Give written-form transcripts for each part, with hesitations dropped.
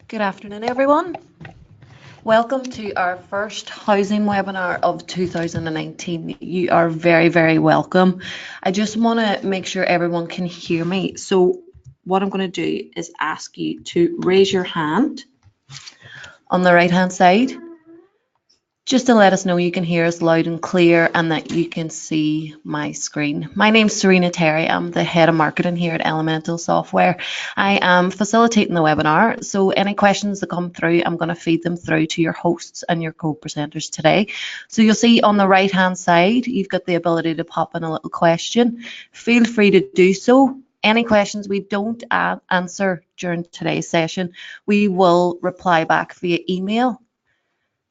Good afternoon, everyone. Welcome to our first housing webinar of 2019. You are very, very welcome. I just want to make sure everyone can hear me. So what I'm going to do is ask you to raise your hand on the right-hand side, just to let us know you can hear us loud and clear and that you can see my screen. My name's Serena Terry. I'm the head of marketing here at Elemental Software. I am facilitating the webinar, so any questions that come through, I'm going to feed them through to your hosts and your co-presenters today. So you'll see on the right-hand side, you've got the ability to pop in a little question. Feel free to do so. Any questions we don't answer during today's session, we will reply back via email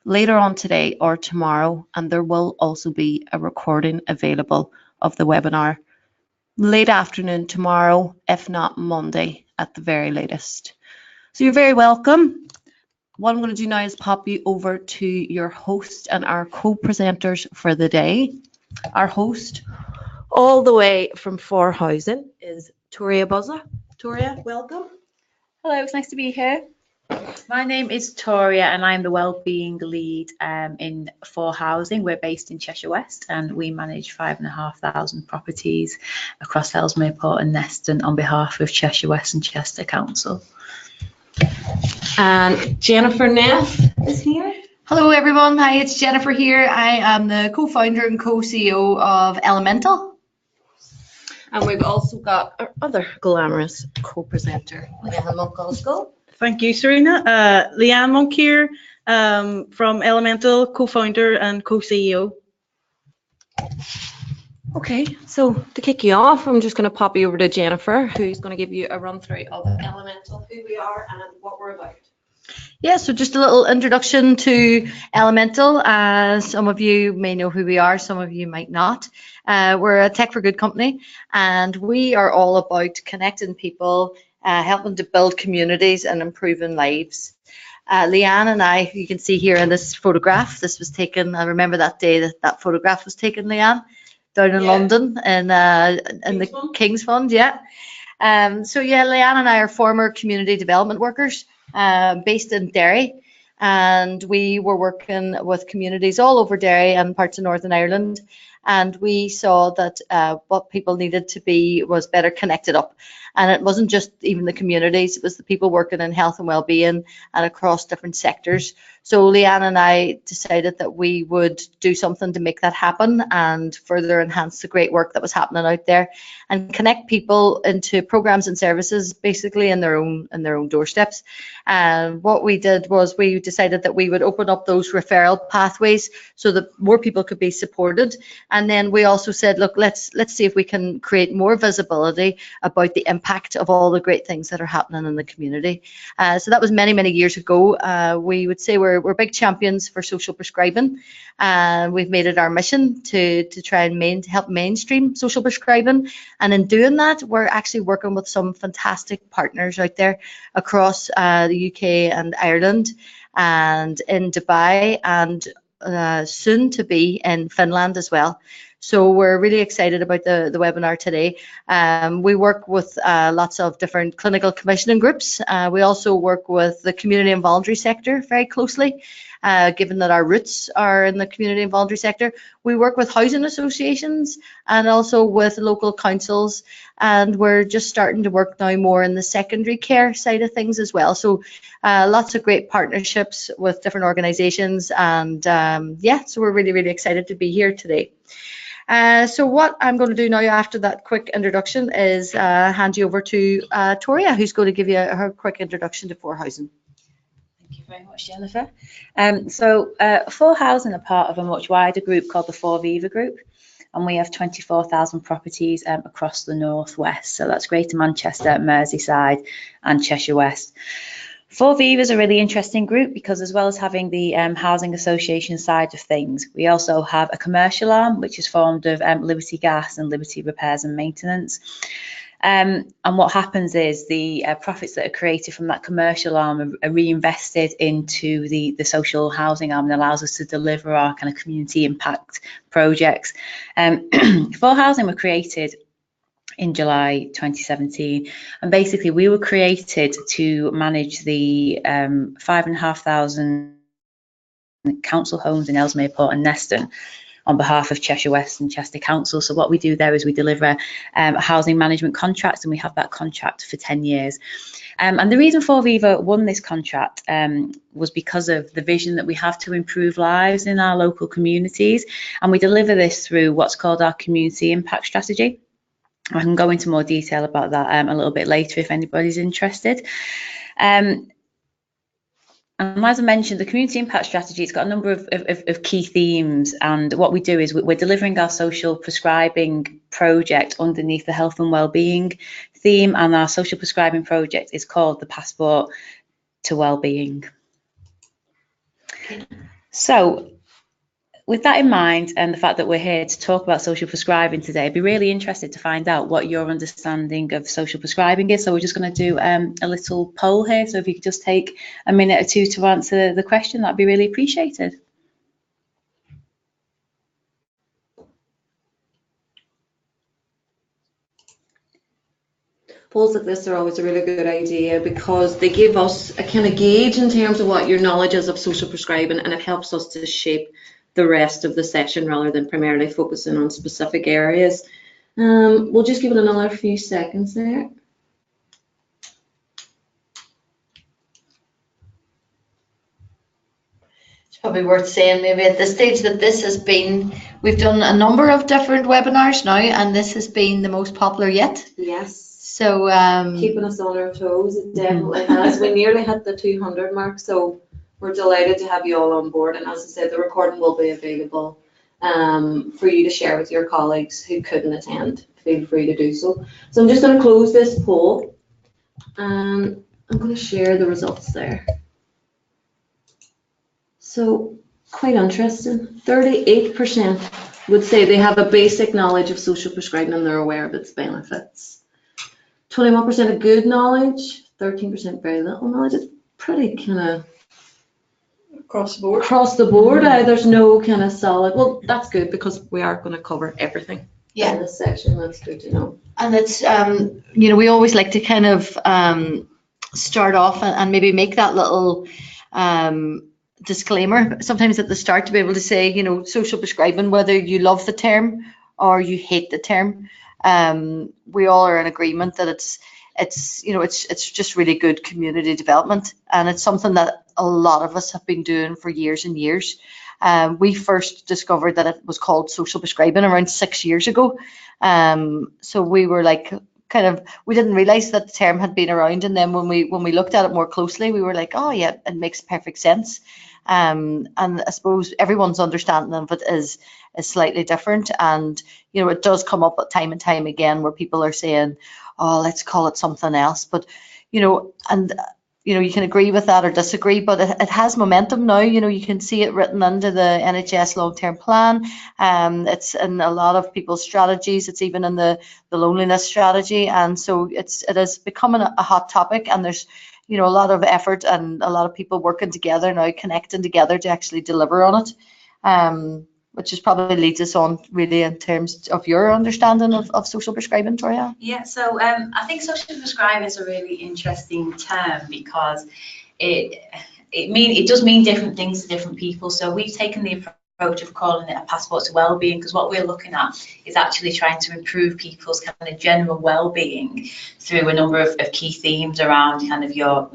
later on today or tomorrow, and there will also be a recording available of the webinar late afternoon tomorrow, if not Monday at the very latest. So you're very welcome. What I'm going to do now is pop you over to your host and our co-presenters for the day. Our host, all the way from For Housing, is Toria Buzza. Toria, welcome. Hello, it's nice to be here. My name is Toria and I'm the Wellbeing Lead in For Housing. We're based in Cheshire West and we manage 5,500 properties across Ellesmere Port and Neston on behalf of Cheshire West and Chester Council. And Jennifer Neff is here. Hello everyone, hi, it's Jennifer here. I am the co-founder and co-CEO of Elemental. And we've also got our other glamorous co-presenter, Leanne Monk. Thank you, Serena. Leanne Monk here from Elemental, co-founder and co-CEO. Okay, so to kick you off, I'm just going to pop you over to Jennifer, who's going to give you a run through of Elemental, who we are and what we're about. Yeah, so just a little introduction to Elemental. Some of you may know who we are, some of you might not. We're a tech for good company and we are all about connecting people, helping to build communities and improving lives. Leanne and I, you can see here in this photograph, this was taken, I remember that day that photograph was taken, Leanne, down in London in the King's Fund, yeah. So yeah, Leanne and I are former community development workers based in Derry, and we were working with communities all over Derry and parts of Northern Ireland, and we saw that what people needed to be was better connected up. And it wasn't just even the communities, it was the people working in health and well-being and across different sectors. So Leanne and I decided that we would do something to make that happen and further enhance the great work that was happening out there and connect people into programs and services basically in their own doorsteps. And what we did was we decided that we would open up those referral pathways so that more people could be supported. And then we also said, look, let's see if we can create more visibility about the impact of all the great things that are happening in the community. So that was many years ago. We would say we're big champions for social prescribing. We've made it our mission to try and help mainstream social prescribing. And in doing that, we're actually working with some fantastic partners out there across the UK and Ireland and in Dubai and soon to be in Finland as well. So we're really excited about the webinar today. We work with lots of different clinical commissioning groups. We also work with the community and voluntary sector very closely, given that our roots are in the community and voluntary sector. We work with housing associations and also with local councils, and we're just starting to work now more in the secondary care side of things as well. So lots of great partnerships with different organisations, and yeah, so we're really excited to be here today. So what I'm going to do now after that quick introduction is hand you over to Toria, who's going to give you her quick introduction to For Housing. Thank you very much, Jennifer. For Housing are part of a much wider group called the For Viva Group, and we have 24,000 properties across the Northwest. So that's Greater Manchester, Merseyside and Cheshire West. For Viva is a really interesting group because as well as having the housing association side of things, we also have a commercial arm which is formed of Liberty Gas and Liberty Repairs and Maintenance. And what happens is the profits that are created from that commercial arm are reinvested into the social housing arm and allows us to deliver our kind of community impact projects. For Housing were created in July 2017. And basically we were created to manage the 5,500 council homes in Ellesmere Port and Neston on behalf of Cheshire West and Chester Council. So what we do there is we deliver housing management contracts, and we have that contract for 10 years. And the reason Forviva won this contract was because of the vision that we have to improve lives in our local communities. And we deliver this through what's called our community impact strategy. I can go into more detail about that a little bit later if anybody's interested. And as I mentioned, the community impact strategy, it's got a number of key themes, and what we do is we're delivering our social prescribing project underneath the health and wellbeing theme, and our social prescribing project is called the Passport to Wellbeing. So with that in mind, and the fact that we're here to talk about social prescribing today, I'd be really interested to find out what your understanding of social prescribing is. So we're just going to do a little poll here. So if you could just take a minute or two to answer the question, that'd be really appreciated. Polls like this are always a really good idea because they give us a kind of gauge in terms of what your knowledge is of social prescribing, and it helps us to shape the rest of the session rather than primarily focusing on specific areas. We'll just give it another few seconds there. It's probably worth saying maybe at this stage that this has been, we've done a number of different webinars now, and this has been the most popular yet. Yes. So keeping us on our toes, it definitely has. We nearly hit the 200 mark, so we're delighted to have you all on board. And as I said, the recording will be available for you to share with your colleagues who couldn't attend. Feel free to do so. So I'm just going to close this poll, and I'm going to share the results there. So quite interesting. 38% would say they have a basic knowledge of social prescribing and they're aware of its benefits. 21% of good knowledge, 13% very little knowledge. It's pretty kind of Across the board. across the board. There's no kind of solid. Well, that's good because we are going to cover everything in this section. That's good to know. And it's, you know, we always like to kind of start off and maybe make that little disclaimer sometimes at the start to be able to say, you know, social prescribing, whether you love the term or you hate the term, we all are in agreement that it's you know, it's just really good community development, and it's something that a lot of us have been doing for years and years. We first discovered that it was called social prescribing around 6 years ago. So we were like, we didn't realize that the term had been around, and then when we looked at it more closely, we were like, oh yeah, it makes perfect sense. And I suppose everyone's understanding of it is slightly different, and you know, it does come up at time and time again where people are saying, oh, let's call it something else. But you know, and you know, you can agree with that or disagree, but it has momentum now. You know, you can see it written under the NHS long-term plan. It's in a lot of people's strategies. It's even in the loneliness strategy, and so it is becoming a hot topic. And there's, you know, a lot of effort and a lot of people working together now, connecting together to actually deliver on it. Which is probably leads us on really in terms of your understanding of social prescribing, Toria. Yeah, so I think social prescribing is a really interesting term because it does mean different things to different people. So we've taken the approach of calling it a passport to well-being, because what we're looking at is actually trying to improve people's kind of general well-being through a number of key themes around kind of your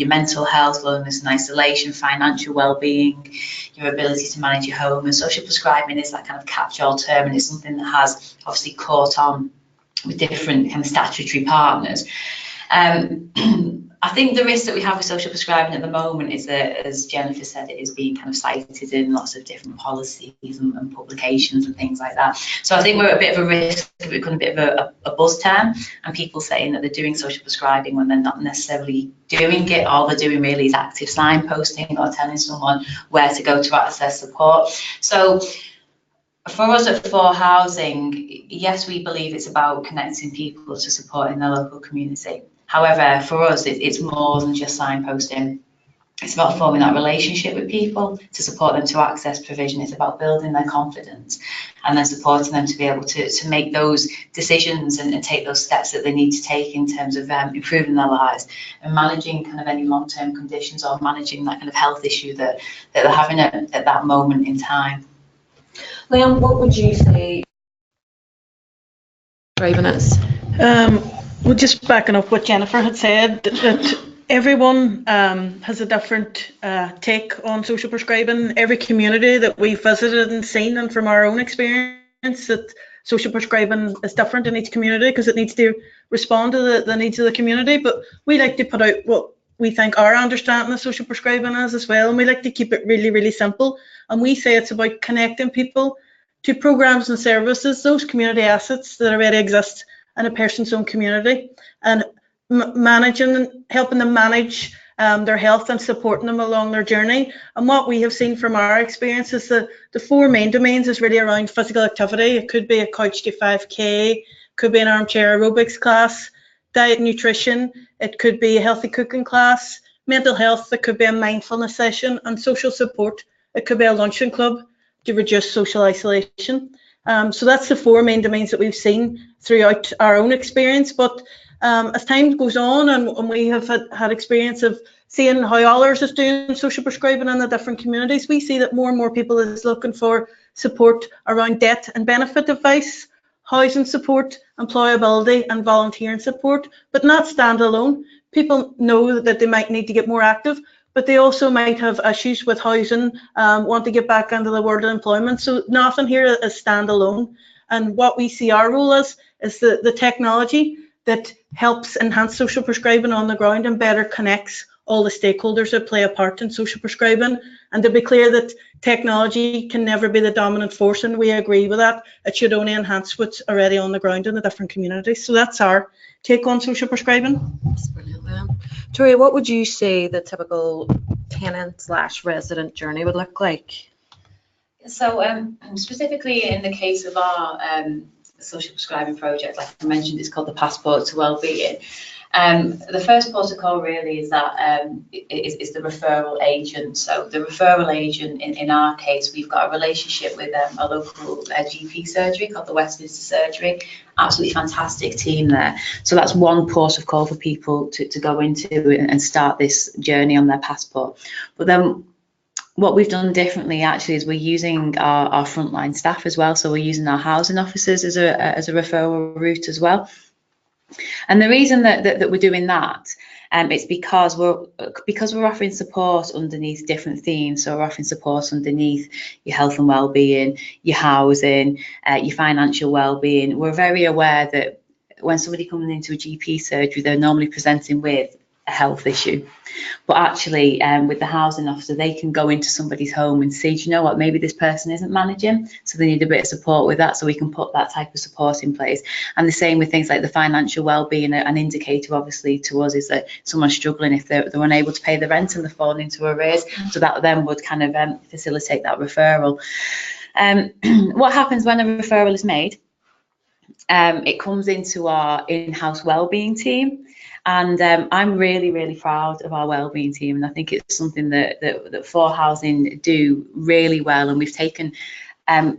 mental health, loneliness and isolation, financial well-being, your ability to manage your home. And social prescribing is that kind of catch-all term, and it's something that has obviously caught on with different kind of statutory partners. I think the risk that we have with social prescribing at the moment is that, as Jennifer said, it is being kind of cited in lots of different policies and publications and things like that. So I think we're at a bit of a risk of it becoming a bit of a buzz term, and people saying that they're doing social prescribing when they're not necessarily doing it. All they're doing really is active signposting or telling someone where to go to access support. So for us at For Housing, yes, we believe it's about connecting people to support in their local community. However, for us, it's more than just signposting. It's about forming that relationship with people to support them to access provision. It's about building their confidence and then supporting them to be able to make those decisions and take those steps that they need to take in terms of improving their lives and managing kind of any long-term conditions or managing that kind of health issue that they're having at that moment in time. Liam, what would you say driving us? Well, just backing up what Jennifer had said, that everyone has a different take on social prescribing. Every community that we've visited and seen, and from our own experience, that social prescribing is different in each community because it needs to respond to the needs of the community. But we like to put out what we think our understanding of social prescribing is as well, and we like to keep it really, really simple. And we say it's about connecting people to programs and services, those community assets that already exist in a person's own community, and managing, helping them manage their health and supporting them along their journey. And what we have seen from our experience is the four main domains is really around physical activity. It could be a couch to 5K, could be an armchair aerobics class, diet and nutrition, it could be a healthy cooking class, mental health, it could be a mindfulness session, and social support, it could be a luncheon club to reduce social isolation. So that's the four main domains that we've seen throughout our own experience. But as time goes on and we have had experience of seeing how others is doing social prescribing in the different communities, we see that more and more people is looking for support around debt and benefit advice, housing support, employability and volunteering support, but not standalone. People know that they might need to get more active, but they also might have issues with housing, want to get back into the world of employment. So nothing here is standalone. And what we see our role is the technology that helps enhance social prescribing on the ground and better connects all the stakeholders that play a part in social prescribing. And to be clear that technology can never be the dominant force, and we agree with that. It should only enhance what's already on the ground in the different communities. So that's our take on social prescribing. That's brilliant, Liam. Tori, what would you say the typical tenant/resident journey would look like? So specifically in the case of our social prescribing project, like I mentioned, it's called the Passport to Wellbeing. The first protocol really is that is the referral agent. So the referral agent, in our case, we've got a relationship with a local GP surgery called the Westminster Surgery. Absolutely fantastic team there. So that's one port of call for people to go into and start this journey on their passport. But then what we've done differently actually is we're using our frontline staff as well. So we're using our housing officers as a referral route as well. And the reason that we're doing that, it's because we're offering support underneath different themes. So we're offering support underneath your health and well-being, your housing, your financial well-being. We're very aware that when somebody comes into a GP surgery, they're normally presenting with a health issue. But actually, with the housing officer, they can go into somebody's home and see, do you know what, maybe this person isn't managing, so they need a bit of support with that, so we can put that type of support in place. And the same with things like the financial well-being. An indicator, obviously, to us is that someone's struggling if they're unable to pay the rent and they're falling into arrears. So that then would kind of facilitate that referral. What happens when a referral is made? It comes into our in-house wellbeing team. And I'm really, really proud of our wellbeing team, and I think it's something that For Housing do really well. And we've taken a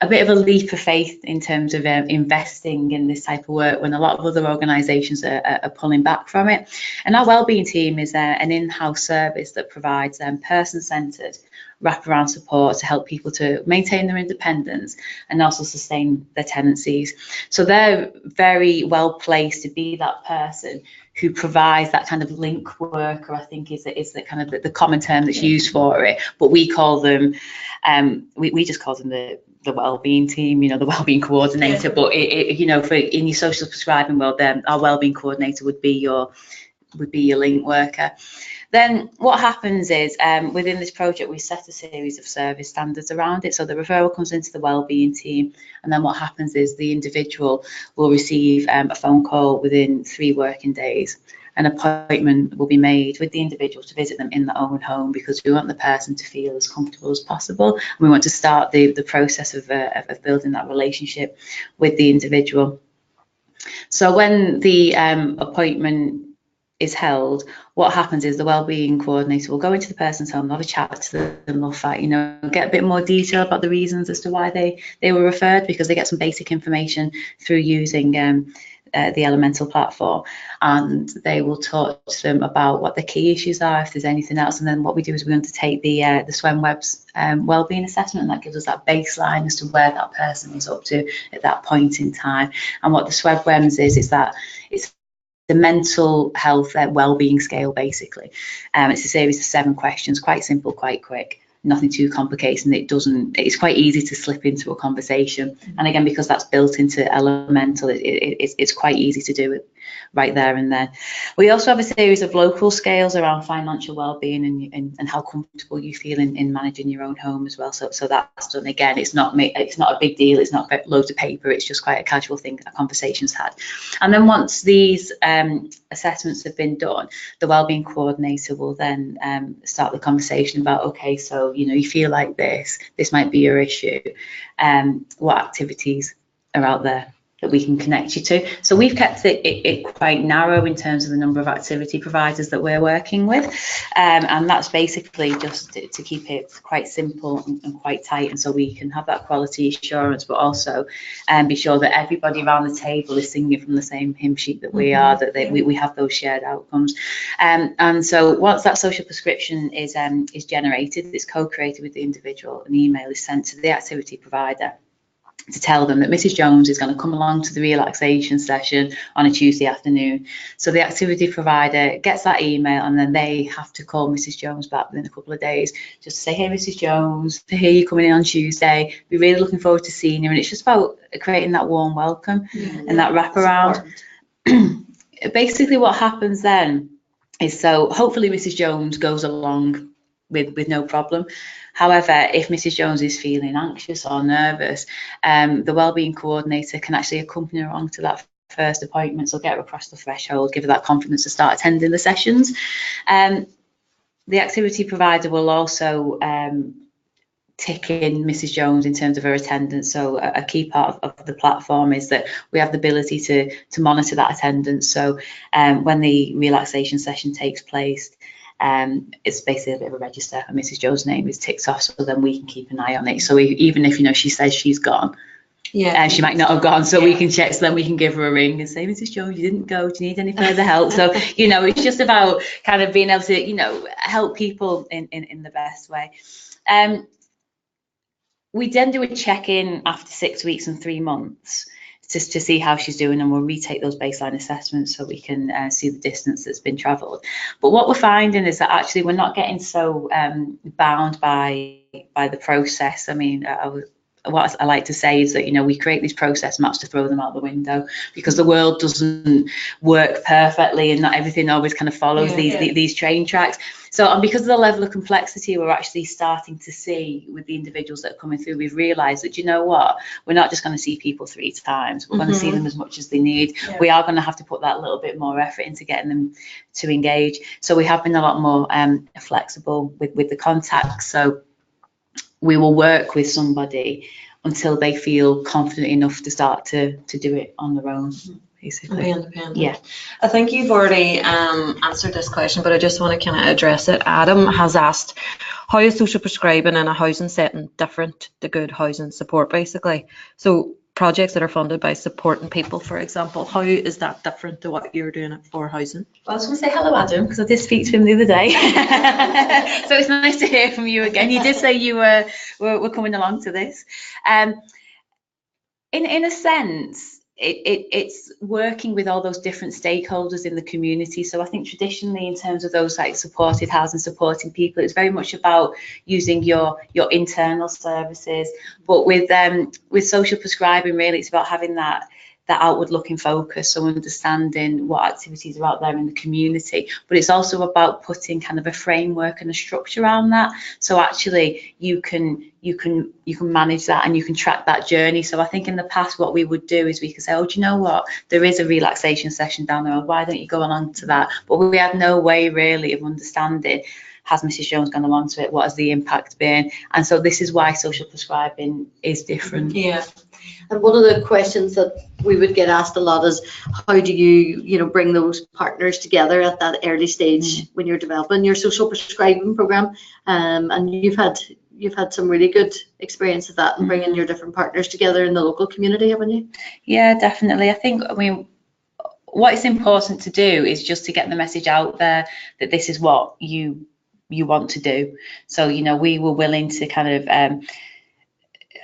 bit of a leap of faith in terms of investing in this type of work when a lot of other organisations are pulling back from it. And our wellbeing team is an in-house service that provides person-centred wraparound support to help people to maintain their independence and also sustain their tenancies. So they're very well placed to be that person who provides that kind of link worker, I think is the kind of the common term that's used for it. But we call them, we just call them the wellbeing team, you know, the wellbeing coordinator. Yeah. But you know, in your social prescribing world, then our wellbeing coordinator would be your link worker. Then what happens is within this project, we set a series of service standards around it. So the referral comes into the wellbeing team, and then what happens is the individual will receive a phone call within 3 working days. An appointment will be made with the individual to visit them in their own home, because we want the person to feel as comfortable as possible. And we want to start the process of building that relationship with the individual. So when the appointment is held, what happens is the wellbeing coordinator will go into the person's home, have a chat to them, they'll fight, get a bit more detail about the reasons as to why they were referred, because they get some basic information through using the Elemental platform, and they will talk to them about what the key issues are, if there's anything else. And then what we do is we undertake the SWEM-Web's wellbeing assessment, and that gives us that baseline as to where that person is up to at that point in time. And what the SWEM-Webs is that it's the mental health wellbeing scale, basically. It's a series of 7 questions, quite simple, quite quick, nothing too complicated, and it's quite easy to slip into a conversation. And again, because that's built into Elemental, it's quite easy to do it right there and then. We also have a series of local scales around financial well-being and how comfortable you feel in managing your own home as well. So that's done. Again, it's not a big deal, it's not loads of paper, it's just quite a casual thing, a conversation's had. And then once these assessments have been done, the wellbeing coordinator will then start the conversation about, okay, so you feel like this might be your issue, what activities are out there that we can connect you to. So we've kept it quite narrow in terms of the number of activity providers that we're working with, and that's basically just to keep it quite simple and quite tight, and so we can have that quality assurance, but also be sure that everybody around the table is singing from the same hymn sheet that we are, that we have those shared outcomes. And so once that social prescription is generated, it's co-created with the individual, an email is sent to the activity provider to tell them that Mrs. Jones is going to come along to the relaxation session on a Tuesday afternoon. So the activity provider gets that email, and then they have to call Mrs. Jones back within a couple of days just to say, hey, Mrs. Jones, to hear you coming in on Tuesday, we're really looking forward to seeing you. And it's just about creating that warm welcome and that wraparound. Basically what happens then is, so hopefully Mrs. Jones goes along with no problem. However, if Mrs. Jones is feeling anxious or nervous, the wellbeing coordinator can actually accompany her on to that first appointment, so get her across the threshold, give her that confidence to start attending the sessions. The activity provider will also tick in Mrs. Jones in terms of her attendance. So a key part of the platform is that we have the ability to monitor that attendance. So when the relaxation session takes place, it's basically a bit of a register, and Mrs. Jones' name is ticked off, so then we can keep an eye on it. So even if she says she's gone, she might not have gone, so we can check, so then we can give her a ring and say, Mrs. Jones, you didn't go, do you need any further help? So it's just about kind of being able to help people in the best way. We then do a check-in after 6 weeks and 3 months just to see how she's doing, and we'll retake those baseline assessments so we can see the distance that's been travelled. But what we're finding is that actually we're not getting so bound by the process. I mean, what I like to say is that we create these process maps to throw them out the window, because the world doesn't work perfectly and not everything always kind of follows these train tracks. So, and because of the level of complexity we're actually starting to see with the individuals that are coming through, we've realised that, we're not just going to see people 3 times. We're going to see them as much as they need. We are going to have to put that little bit more effort into getting them to engage. So we have been a lot more flexible with the contacts. So we will work with somebody until they feel confident enough to start to do it on their own. Basically. Be independent. Yeah. I think you've already answered this question, but I just want to kind of address it. Adam has asked, how is social prescribing in a housing setting different to good housing support, basically? So projects that are funded by supporting people, for example, how is that different to what you're doing it for housing? Well, I was going to say hello, Adam, because I did speak to him the other day. So it's nice to hear from you again. You did say you were coming along to this. In a sense, it's working with all those different stakeholders in the community. So I think traditionally, in terms of those like supported housing, supporting people, it's very much about using your internal services. But with social prescribing, really, it's about having that outward looking focus, so understanding what activities are out there in the community, but it's also about putting kind of a framework and a structure around that, so actually you can manage that and you can track that journey. So I think in the past what we would do is we could say, oh, do you know what, there is a relaxation session down the road, why don't you go along to that? But we had no way really of understanding, has Mrs. Jones gone along to it, what has the impact been? And so this is why social prescribing is different. And one of the questions that we would get asked a lot is how do you bring those partners together at that early stage when you're developing your social prescribing program, and you've had some really good experience of that and bringing your different partners together in the local community, haven't you? Yeah, definitely. I mean, what is important to do is just to get the message out there that this is what you want to do. So, we were willing to kind of,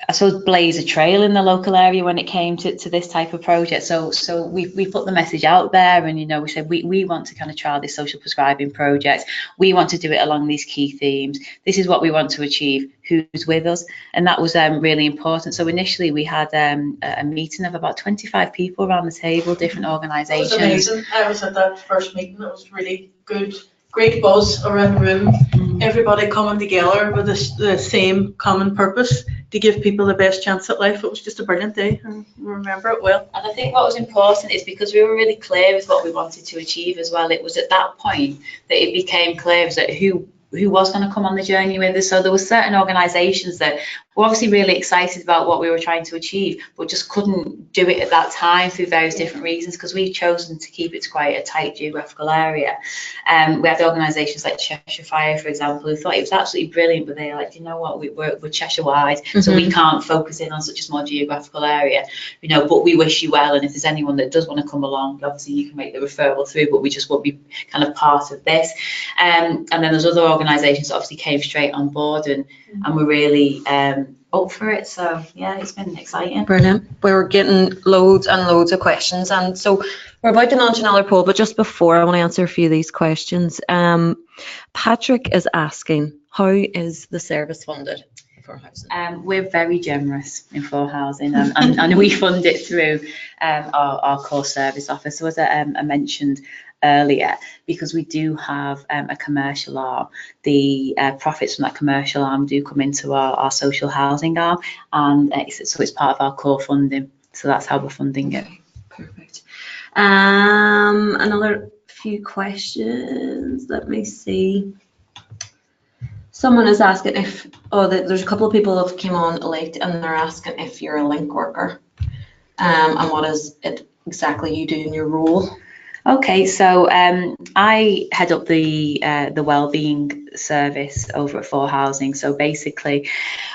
I suppose, blaze a trail in the local area when it came to this type of project. So we put the message out there, and we said we want to kind of trial this social prescribing project. We want to do it along these key themes. This is what we want to achieve. Who's with us? And that was really important. So initially we had a meeting of about 25 people around the table, different organisations. It was amazing. I was at that first meeting. It was really good. Great buzz around the room. Everybody coming together with the same common purpose to give people the best chance at life. It was just a brilliant day, and we remember it well. And I think what was important is because we were really clear with what we wanted to achieve as well. It was at that point that it became clear as that who was going to come on the journey with us. So there were certain organisations that were obviously really excited about what we were trying to achieve, but just couldn't do it at that time through various different reasons, because we've chosen to keep it to quite a tight geographical area. We had organisations like Cheshire Fire, for example, who thought it was absolutely brilliant, but they're like, you know what, we're Cheshire wide, so we can't focus in on such a small geographical area, but we wish you well, and if there's anyone that does want to come along, obviously you can make the referral through, but we just won't be kind of part of this. And then there's other organisations that obviously came straight on board and we're really up for it. So yeah, it's been exciting. Brilliant. We were getting loads and loads of questions, and so we're about to launch another poll, but just before, I want to answer a few of these questions. Patrick is asking, how is the service funded for housing? We're very generous in For Housing, and we fund it through our core service office. So as I mentioned earlier, because we do have a commercial arm, the profits from that commercial arm do come into our social housing arm, and so it's part of our core funding. So that's how we're funding it. Perfect. Another few questions. Let me see. Someone is asking if, there's a couple of people that came on late, and they're asking if you're a link worker, and what is it exactly you do in your role. Okay, so I head up the wellbeing service over at For Housing. So basically,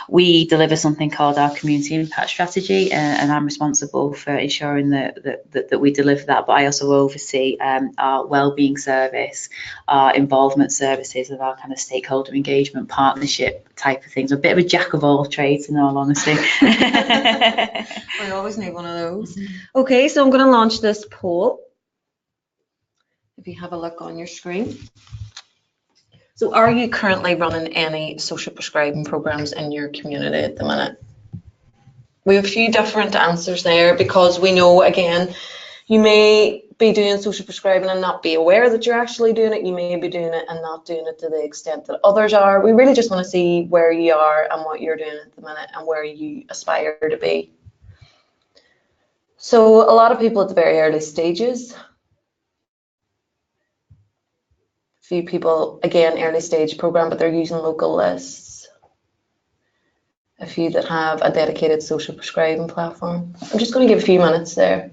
we deliver something called our community impact strategy, and I'm responsible for ensuring that we deliver that. But I also oversee our wellbeing service, our involvement services, and our kind of stakeholder engagement partnership type of things. I'm a bit of a jack of all trades, in all honesty. We always need one of those. Okay, so I'm going to launch this poll. If you have a look on your screen. So are you currently running any social prescribing programs in your community at the minute? We have a few different answers there, because we know, again, you may be doing social prescribing and not be aware that you're actually doing it. You may be doing it and not doing it to the extent that others are. We really just want to see where you are and what you're doing at the minute and where you aspire to be. So a lot of people at the very early stages. Few people, again, early stage program, but they're using local lists. A few that have a dedicated social prescribing platform. I'm just going to give a few minutes there.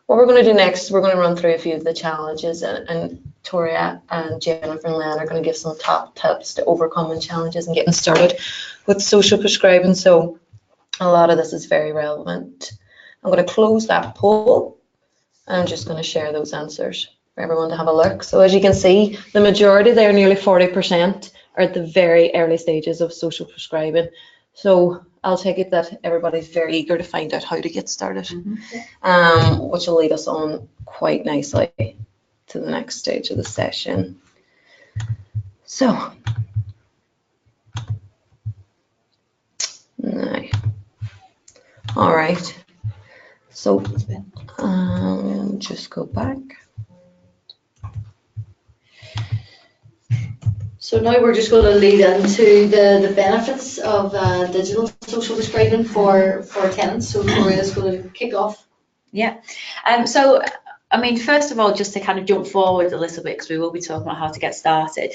What we're going to do next, we're going to run through a few of the challenges, and Toria and Jennifer and Len are going to give some top tips to overcoming challenges and getting started with social prescribing. So a lot of this is very relevant. I'm going to close that poll, and I'm just going to share those answers for everyone to have a look. So as you can see, the majority there, nearly 40%, are at the very early stages of social prescribing. So I'll take it that everybody's very eager to find out how to get started, which will lead us on quite nicely to the next stage of the session. So now, all right. So just go back. So now we're just going to lead into the benefits of digital social prescribing for tenants. So Toria's going to kick off. Yeah. So, I mean, first of all, just to kind of jump forward a little bit, because we will be talking about how to get started.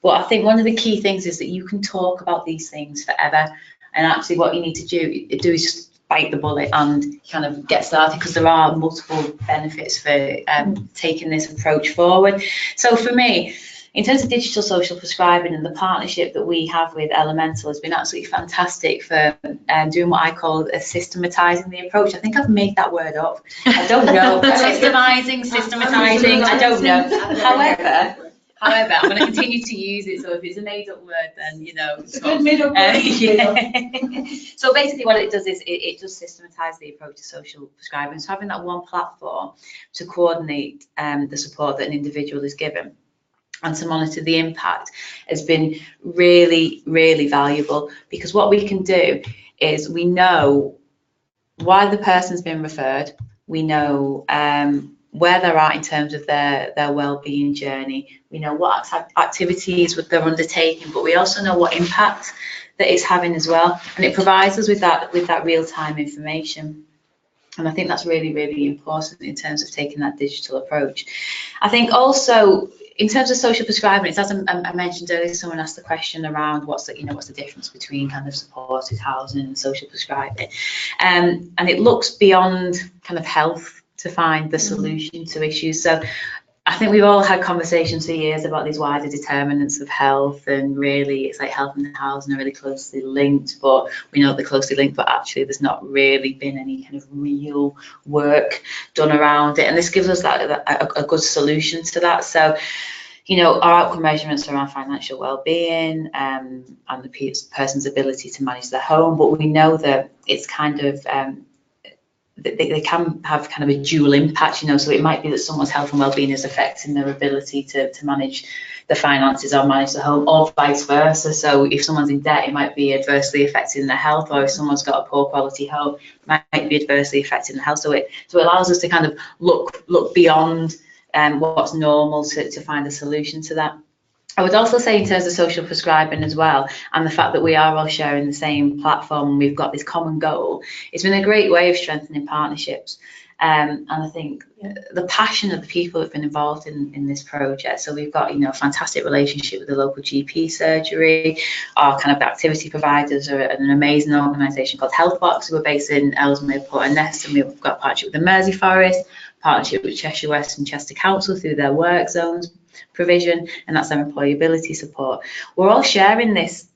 But I think one of the key things is that you can talk about these things forever. And actually what you need to do is just bite the bullet and kind of get started, because there are multiple benefits for taking this approach forward. So for me, in terms of digital social prescribing, and the partnership that we have with Elemental has been absolutely fantastic for doing what I call systematizing the approach. I think I've made that word up. I don't know. Systematizing, I don't know. However, I'm going to continue to use it. So if it's a made-up word, then it's a good made-up word. Yeah. So basically, what it does is it does systematise the approach to social prescribing. So having that one platform to coordinate the support that an individual is given and to monitor the impact has been really, really valuable, because what we can do is we know why the person's been referred. We know where they're at in terms of their well-being journey. We know what activities they're undertaking, but we also know what impact that it's having as well. And it provides us with that real-time information. And I think that's really, really important in terms of taking that digital approach. I think also in terms of social prescribing, it's as I mentioned earlier, someone asked the question around what's the difference between kind of supported housing and social prescribing, and it looks beyond kind of health to find the solution to issues. So I think we've all had conversations for years about these wider determinants of health, and really it's like health and housing are really closely linked, but we know they're closely linked, but actually there's not really been any kind of real work done around it, and this gives us a good solution to that. So our outcome measurements around financial well-being and the person's ability to manage their home, but we know that it's kind of they can have kind of a dual impact, so it might be that someone's health and well-being is affecting their ability to manage the finances or manage the home, or vice versa. So if someone's in debt, it might be adversely affecting their health, or if someone's got a poor quality home, it might be adversely affecting their health. So it allows us to kind of look beyond what's normal to find a solution to that. I would also say in terms of social prescribing as well, and the fact that we are all sharing the same platform and we've got this common goal, it's been a great way of strengthening partnerships. And I think the passion of the people that have been involved in this project. So we've got a fantastic relationship with the local GP surgery. Our kind of activity providers are an amazing organisation called Healthbox, who are based in Ellesmere Port and Nest, and we've got a partnership with the Mersey Forest, partnership with Cheshire West and Chester Council through their work zones provision, and that's their employability support. We're all sharing this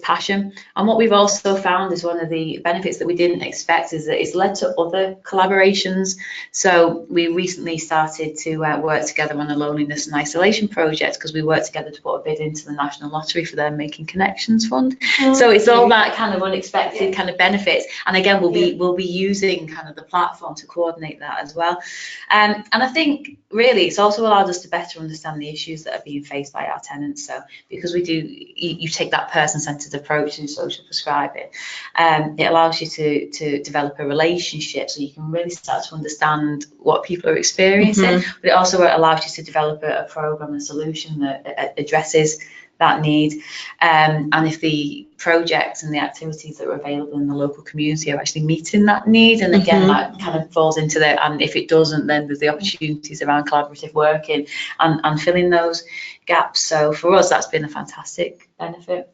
passion, and what we've also found is one of the benefits that we didn't expect is that it's led to other collaborations. So we recently started to work together on a loneliness and isolation project, because we worked together to put a bid into the National Lottery for their Making Connections Fund. So it's all that kind of unexpected kind of benefits, and again we'll be using kind of the platform to coordinate that as well. And I think really it's also allowed us to better understand the issues that are being faced by our tenants. So because you take that person-centered approach in social prescribing, it allows you to develop a relationship, so you can really start to understand what people are experiencing, but it also allows you to develop a program, a solution that addresses that need, and if the projects and the activities that are available in the local community are actually meeting that need, and again that kind of falls into there, and if it doesn't, then there's the opportunities around collaborative working and filling those gaps. So for us that's been a fantastic benefit.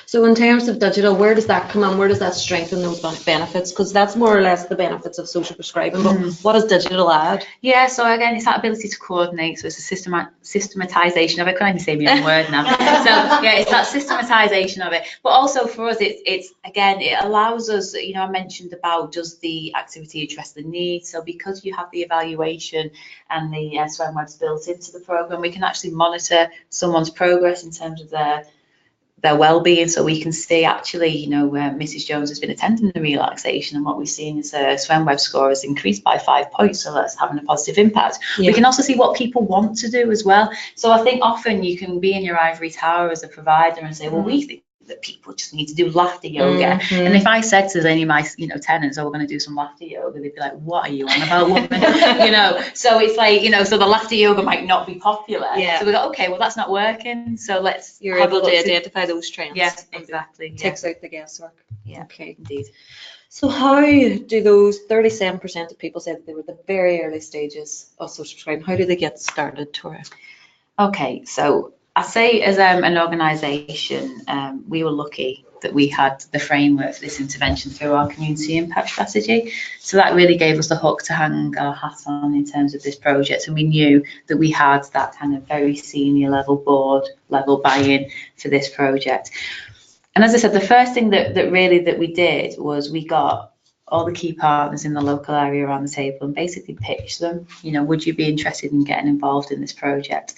So in terms of digital, where does that come in? Where does that strengthen those benefits? Because that's more or less the benefits of social prescribing, but what does digital add? Yeah, so again, it's that ability to coordinate. So it's a systematization of it. I can't even say my own word now. So yeah, it's that systematization of it. But also for us, it's again, it allows us, I mentioned about does the activity address the need? So because you have the evaluation and the SWEM-Webs built into the program, we can actually monitor someone's progress in terms of their well-being. So we can see actually, Mrs. Jones has been attending the relaxation, and what we've seen is her SWEM-Web score has increased by 5 points, so that's having a positive impact. We can also see what people want to do as well. So I think often you can be in your ivory tower as a provider and say, well, we think that people just need to do laughter yoga. And if I said to any of my tenants, we're going to do some laughter yoga, they'd be like, what are you on about, woman? So it's like, so the laughter yoga might not be popular. So we go, okay, well that's not working, so let's You're able to identify those trends. Yes, exactly. Takes out the guesswork. Yeah, okay, indeed. So how do those 37% of people say that they were at the very early stages of social prescribing, how do they get started, Tora? Okay, so I say as an organisation, we were lucky that we had the framework for this intervention through our community impact strategy. So that really gave us the hook to hang our hat on in terms of this project, and we knew that we had that kind of very senior level, board level buy-in for this project. And as I said, the first thing that we did was we got all the key partners in the local area around the table and basically pitched them, would you be interested in getting involved in this project?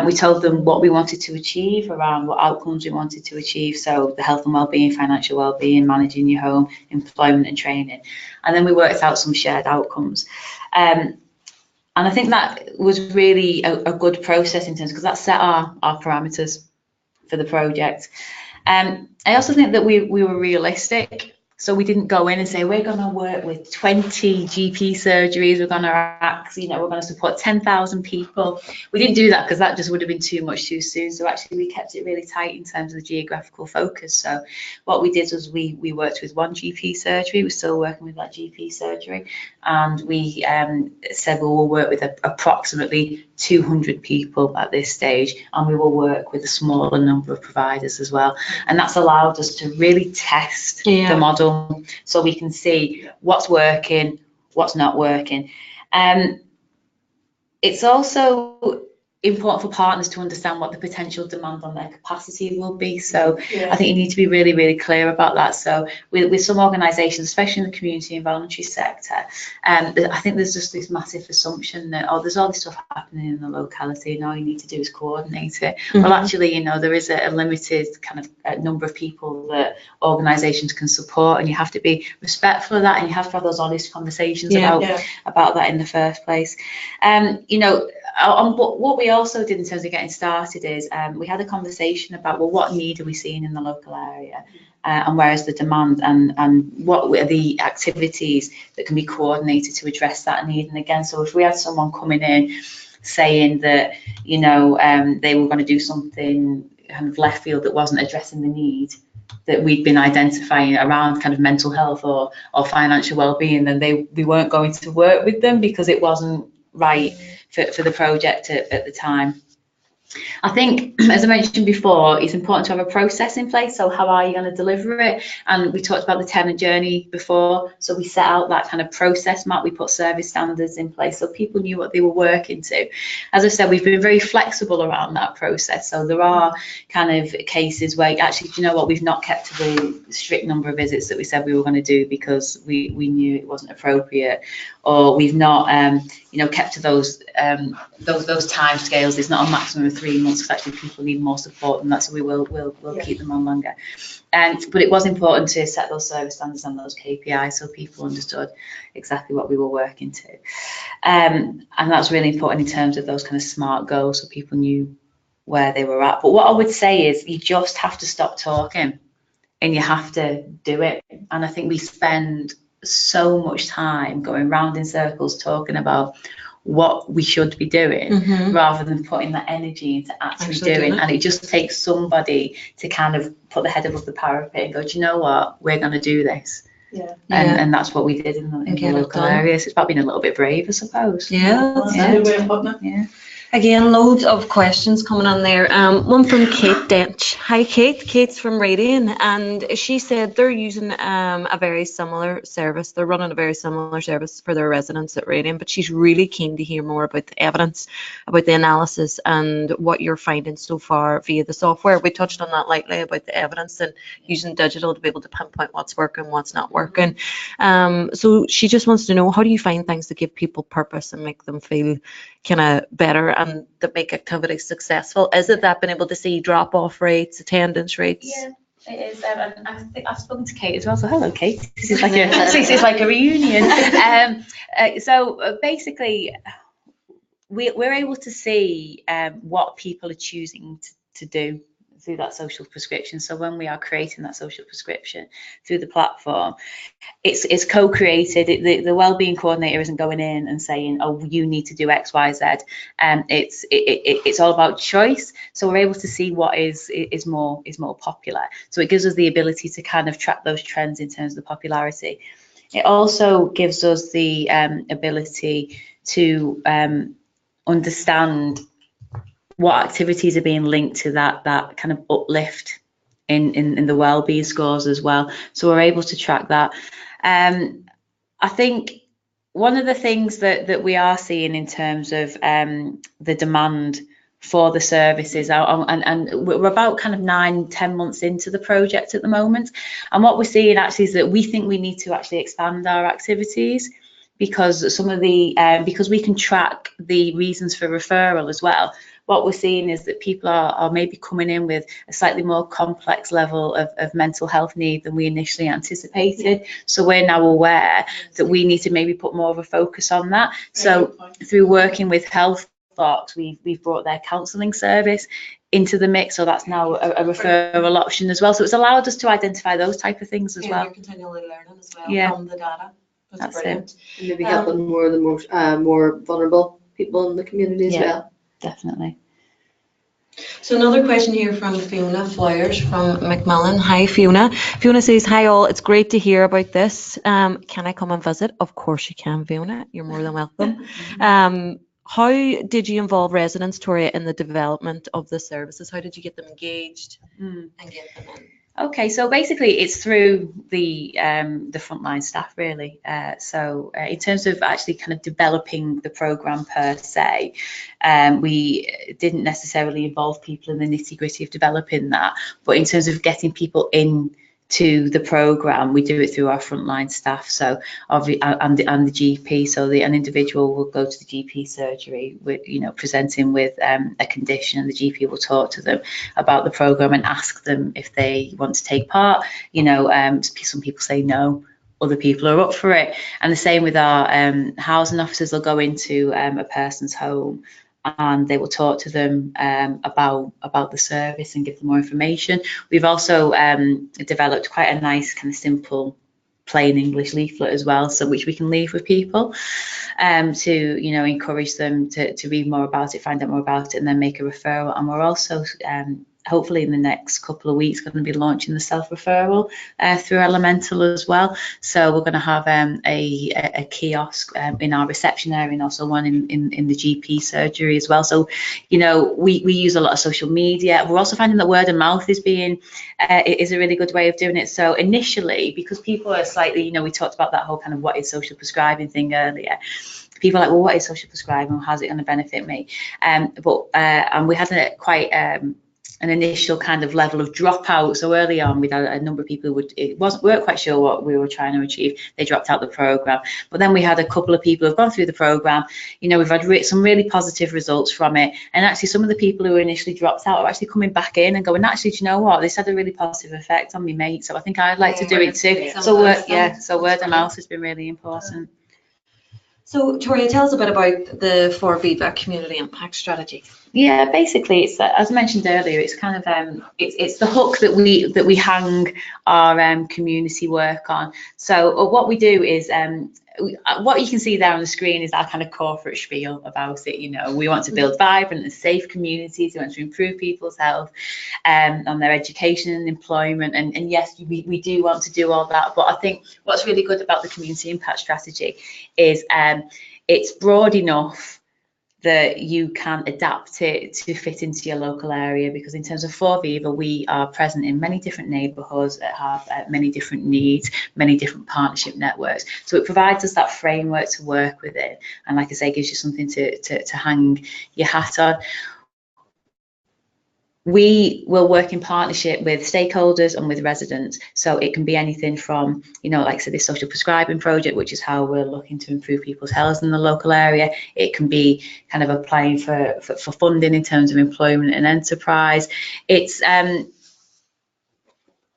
We told them what we wanted to achieve, around what outcomes we wanted to achieve, so the health and wellbeing, financial wellbeing, managing your home, employment and training. And then we worked out some shared outcomes. And I think that was really a good process in terms, because that set our parameters for the project. I also think that we were realistic. So we didn't go in and say, we're going to work with 20 GP surgeries, we're going to we're going to support 10,000 people. We didn't do that because that just would have been too much too soon. So actually we kept it really tight in terms of the geographical focus. So what we did was we worked with one GP surgery, we're still working with that GP surgery, and we said we will work with approximately 200 people at this stage, and we will work with a smaller number of providers as well. And that's allowed us to really test the model, so we can see what's working, what's not working. It's also important for partners to understand what the potential demand on their capacity will be. So I think you need to be really, really clear about that. So with some organisations, especially in the community and voluntary sector, I think there's just this massive assumption that, there's all this stuff happening in the locality and all you need to do is coordinate it. Well, actually, there is a limited kind of number of people that organisations can support, and you have to be respectful of that, and you have to have those honest conversations about that in the first place. What we also did in terms of getting started is we had a conversation about, well, what need are we seeing in the local area, and where is the demand, and what are the activities that can be coordinated to address that need. And again, so if we had someone coming in saying that they were going to do something kind of left field that wasn't addressing the need that we'd been identifying around kind of mental health or financial well-being, then we weren't going to work with them because it wasn't right for the project at the time. I think, as I mentioned before, it's important to have a process in place. So how are you going to deliver it? And we talked about the tenant journey before. So we set out that kind of process map. We put service standards in place so people knew what they were working to. As I said, we've been very flexible around that process. So there are kind of cases where actually, do you know what, we've not kept to the strict number of visits that we said we were going to do because we knew it wasn't appropriate, or we've not kept to those time scales. It's not a maximum of 3 months, because actually people need more support than that, so we'll keep them on longer. But it was important to set those service standards and those KPIs so people understood exactly what we were working to. And that's really important in terms of those kind of SMART goals, so people knew where they were at. But what I would say is you just have to stop talking and you have to do it. And I think we spend so much time going round in circles talking about what we should be doing rather than putting that energy into actually doing it. And it just takes somebody to kind of put the head above the parapet and go, do you know what, we're going to do this. And that's what we did in the local area. So it's about being a little bit brave, I suppose. That's a good way of putting it. Again, loads of questions coming on there. One from Kate Dench. Hi, Kate. Kate's from Radian, and she said they're using a very similar service. They're running a very similar service for their residents at Radian, but she's really keen to hear more about the evidence, about the analysis, and what you're finding so far via the software. We touched on that lightly about the evidence and using digital to be able to pinpoint what's working, what's not working. So she just wants to know, how do you find things that give people purpose and make them feel kind of better and that make activities successful? Is it that being able to see drop-off rates, attendance rates? Yeah, it is. And I think I've spoken to Kate as well. So hello, Kate. This is like a reunion. So basically, we're able to see what people are choosing to do through that social prescription. So when we are creating that social prescription through the platform, it's co-created. The wellbeing coordinator isn't going in and saying, oh, you need to do X, Y, Z. It's all about choice. So we're able to see what is more popular. So it gives us the ability to kind of track those trends in terms of the popularity. It also gives us the ability to understand what activities are being linked to that kind of uplift in the wellbeing scores as well. So we're able to track that. I think one of the things that we are seeing in terms of the demand for the services, and we're about kind of 9-10 months into the project at the moment, and what we're seeing actually is that we think we need to actually expand our activities, because some of the because we can track the reasons for referral as well. What we're seeing is that people are maybe coming in with a slightly more complex level of mental health need than we initially anticipated. So we're now aware that we need to maybe put more of a focus on that. So through working with HealthBox, we've brought their counselling service into the mix, so that's now a referral option as well. So it's allowed us to identify those type of things as well. You're continually learning as well from the data. That's brilliant. it. And maybe helping more of the more vulnerable people in the community as well. Definitely. So another question here from Fiona Flowers from Macmillan. Hi Fiona. Fiona says, hi all, it's great to hear about this. Can I come and visit? Of course you can, Fiona. You're more than welcome. How did you involve residents, Toria, in the development of the services? How did you get them engaged and get them in? Okay, so basically it's through the frontline staff really. So in terms of actually kind of developing the programme per se, we didn't necessarily involve people in the nitty-gritty of developing that, but in terms of getting people in to the programme, we do it through our frontline staff. So and the GP. So an individual will go to the GP surgery with, presenting with a condition, and the GP will talk to them about the programme and ask them if they want to take part. Some people say no, other people are up for it. And the same with our housing officers. They'll go into a person's home and they will talk to them about the service and give them more information. We've also developed quite a nice kind of simple plain English leaflet as well, so which we can leave with people to encourage them to read more about it, find out more about it, and then make a referral. And we're also hopefully in the next couple of weeks going to be launching the self-referral through Elemental as well. So we're going to have a kiosk in our reception area, and also one in the GP surgery as well. So we use a lot of social media. We're also finding that word of mouth is a really good way of doing it. So initially, because people are slightly, we talked about that whole kind of what is social prescribing thing earlier. People are like, well, what is social prescribing? How's it going to benefit me? And we had quite an initial kind of level of dropout. So early on, we had a number of people who weren't quite sure what we were trying to achieve. They dropped out the programme. But then we had a couple of people who've gone through the programme. We've had some really positive results from it. And actually, some of the people who initially dropped out are actually coming back in and going, actually, do you know what? This had a really positive effect on me, mate. So I think I'd like to do it too. So word of mouth has been really important. So, Toria, tell us a bit about the For Viva community impact strategy. Yeah, basically, it's as I mentioned earlier. It's kind of it's the hook that we hang our community work on. So what we do is what you can see there on the screen is our kind of corporate spiel about it. We want to build vibrant and safe communities. We want to improve people's health on their education and employment. And yes, we do want to do all that. But I think what's really good about the community impact strategy is it's broad enough that you can adapt it to fit into your local area, because in terms of For Viva, we are present in many different neighbourhoods that have many different needs, many different partnership networks. So it provides us that framework to work within, and like I say, gives you something to hang your hat on. We will work in partnership with stakeholders and with residents. So it can be anything from, like I said, this social prescribing project, which is how we're looking to improve people's health in the local area. It can be kind of applying for funding in terms of employment and enterprise. It's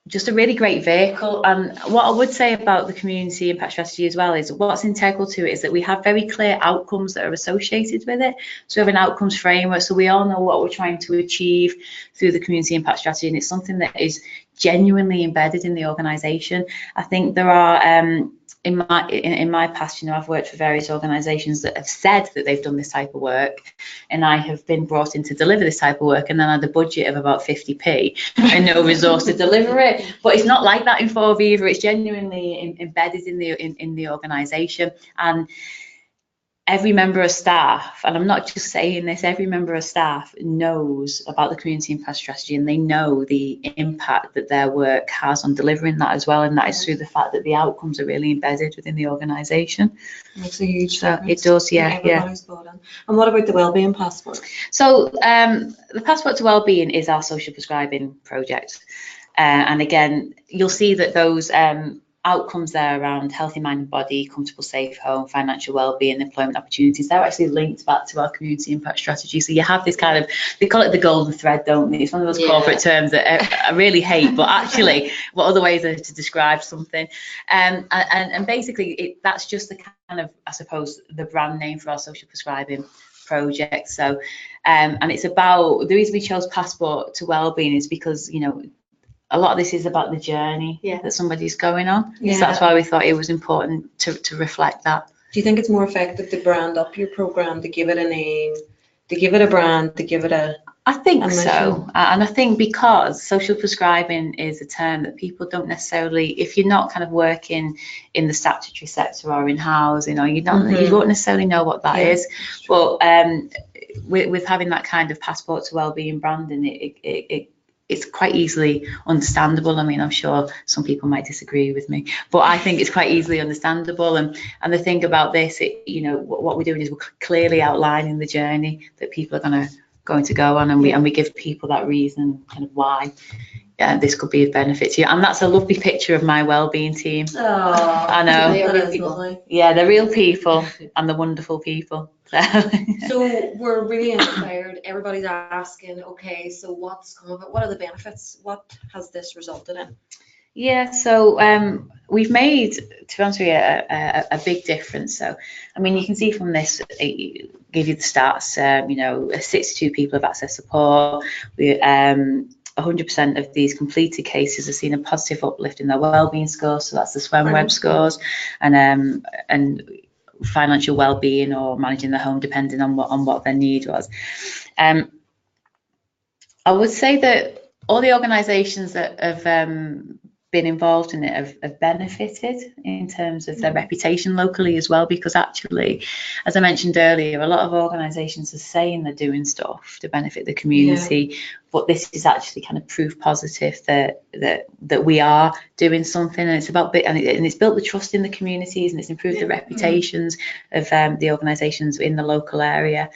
just a really great vehicle. And what I would say about the community impact strategy as well is what's integral to it is that we have very clear outcomes that are associated with it. So we have an outcomes framework, so we all know what we're trying to achieve through the community impact strategy, and it's something that is genuinely embedded in the organisation. I think there are in my past, I've worked for various organisations that have said that they've done this type of work, and I have been brought in to deliver this type of work, and then I had a budget of about 50p and no resource to deliver it. But it's not like that in For Viva. It's genuinely embedded in the organisation, and every member of staff, and I'm not just saying this, every member of staff knows about the community impact strategy, and they know the impact that their work has on delivering that as well, and that is through the fact that the outcomes are really embedded within the organisation. Makes a huge So difference. it does, yeah. Everybody's bought in. And what about the wellbeing passport? So the Passport to Wellbeing is our social prescribing project. And again, you'll see that those outcomes there around healthy mind and body, comfortable, safe home, financial wellbeing, employment opportunities, they're actually linked back to our community impact strategy. So you have this kind of, they call it the golden thread, don't they? It's one of those corporate terms that I really hate, but actually what other ways are to describe something? And basically that's just the kind of, I suppose, the brand name for our social prescribing project. So and it's about, the reason we chose Passport to Wellbeing is because, you know, a lot of this is about the journey that somebody's going on. Yeah. So that's why we thought it was important to reflect that. Do you think it's more effective to brand up your program, to give it a name, to give it a brand, to give it a... I think mission? so. And I think because social prescribing is a term that people don't necessarily, if you're not kind of working in the statutory sector or in housing, or you won't necessarily know what that is. But with having that kind of Passport to Wellbeing branding, it's quite easily understandable. I mean, I'm sure some people might disagree with me, but I think it's quite easily understandable. And the thing about this, you know, what we're doing is we're clearly outlining the journey that people are going to go on, and we give people that reason, kind of why this could be of benefit to you. And that's a lovely picture of my wellbeing team. Oh, I know. that is lovely. Yeah, they're real people and they're wonderful people. So we're really inspired. Everybody's asking, okay, so what's come of it? What are the benefits? What has this resulted in? Yeah, so we've made, to be honest with you, a big difference. So, I mean, you can see from this, give you the stats, you know, 62 people have access support. 100% of these completed cases have seen a positive uplift in their wellbeing scores. So that's the SWEM-Web scores, and financial well-being or managing the home, depending on what their need was. I would say that all the organisations that have been involved in it have benefited in terms of their reputation locally as well, because actually, as I mentioned earlier, a lot of organisations are saying they're doing stuff to benefit the community, but this is actually kind of proof positive that we are doing something, and it's about and it's built the trust in the communities, and it's improved the reputations of the organisations in the local area.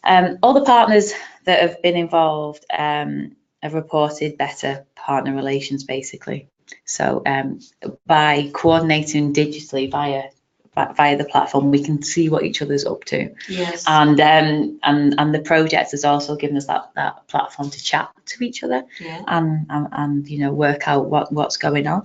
All the partners that have been involved have reported better partner relations, basically. So by coordinating digitally via the platform, we can see what each other's up to. Yes. And the project has also given us that platform to chat to each other, and you know, work out what's going on.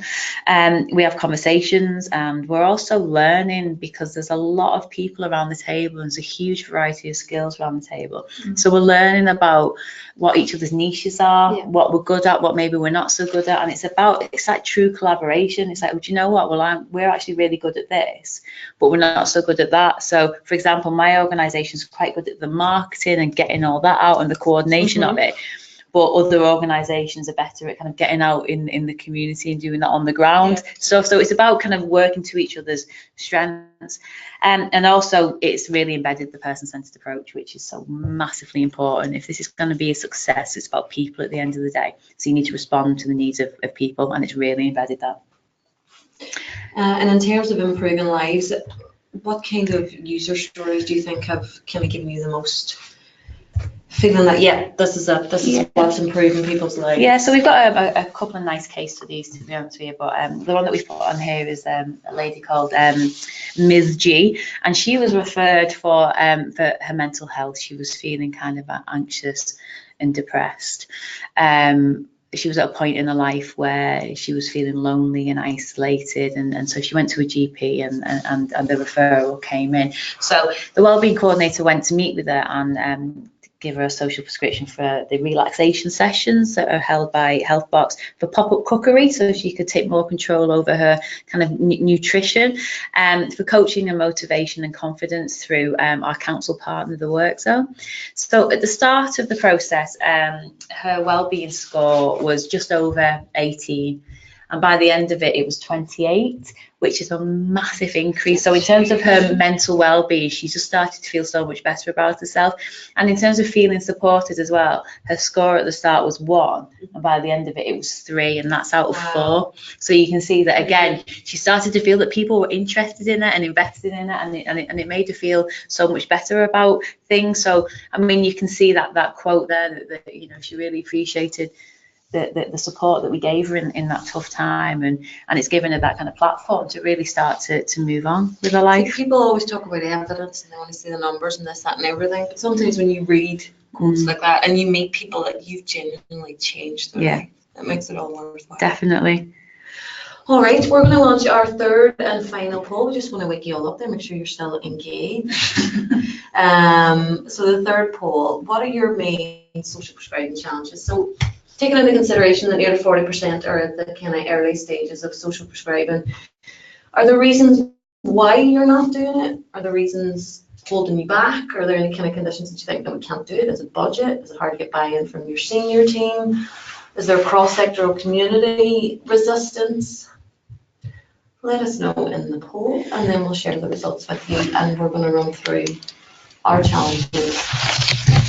We have conversations, and we're also learning, because there's a lot of people around the table, and there's a huge variety of skills around the table. So we're learning about what each other's niches are, what we're good at, what maybe we're not so good at, and it's like true collaboration. It's like, well, do you know what? Well, we're actually really good at this, but we're not so good at that. So, for example, my organisation is quite good at the marketing and getting all that out and the coordination of it. But other organisations are better at kind of getting out in the community and doing that on the ground. So it's about kind of working to each other's strengths. And also it's really embedded the person-centred approach, which is so massively important. If this is going to be a success, it's about people at the end of the day. So you need to respond to the needs of people, and it's really embedded that. And in terms of improving lives, what kind of user stories do you think have kind of given you the most feeling that, this is what's improving people's lives? Yeah, so we've got a couple of nice case studies, to be honest with you, but the one that we've put on here is a lady called Ms. G, and she was referred for her mental health. She was feeling kind of anxious and depressed. She was at a point in her life where she was feeling lonely and isolated, and so she went to a GP, and the referral came in. So the wellbeing coordinator went to meet with her and give her a social prescription for the relaxation sessions that are held by Healthbox, for pop-up cookery, so she could take more control over her kind of nutrition, and for coaching and motivation and confidence through our council partner, the Work Zone. So at the start of the process, her wellbeing score was just over 18, and by the end of it, it was 28, which is a massive increase. So in terms of her mental well-being, she just started to feel so much better about herself. And in terms of feeling supported as well, her score at the start was 1, and by the end of it, it was 3, and that's out of 4. So you can see that again, she started to feel that people were interested in her and invested in her, and it made her feel so much better about things. So I mean, you can see that quote there that you know, she really appreciated the support that we gave her in that tough time, and it's given her that kind of platform to really start to move on with her life. People always talk about evidence and they want to see the numbers and this, that, and everything. But sometimes when you read quotes like that and you meet people that you've genuinely changed their life, it makes it all worthwhile. Definitely. All right, we're going to launch our third and final poll. We just want to wake you all up there, make sure you're still engaged. So the third poll, what are your main social prescribing challenges? So taking into consideration that nearly 40% are at the kind of early stages of social prescribing, are there reasons why you're not doing it? Are there reasons holding you back? Are there any kind of conditions that you think that we can't do it? Is it budget? Is it hard to get buy-in from your senior team? Is there cross-sectoral community resistance? Let us know in the poll, and then we'll share the results with you, and we're going to run through our challenges,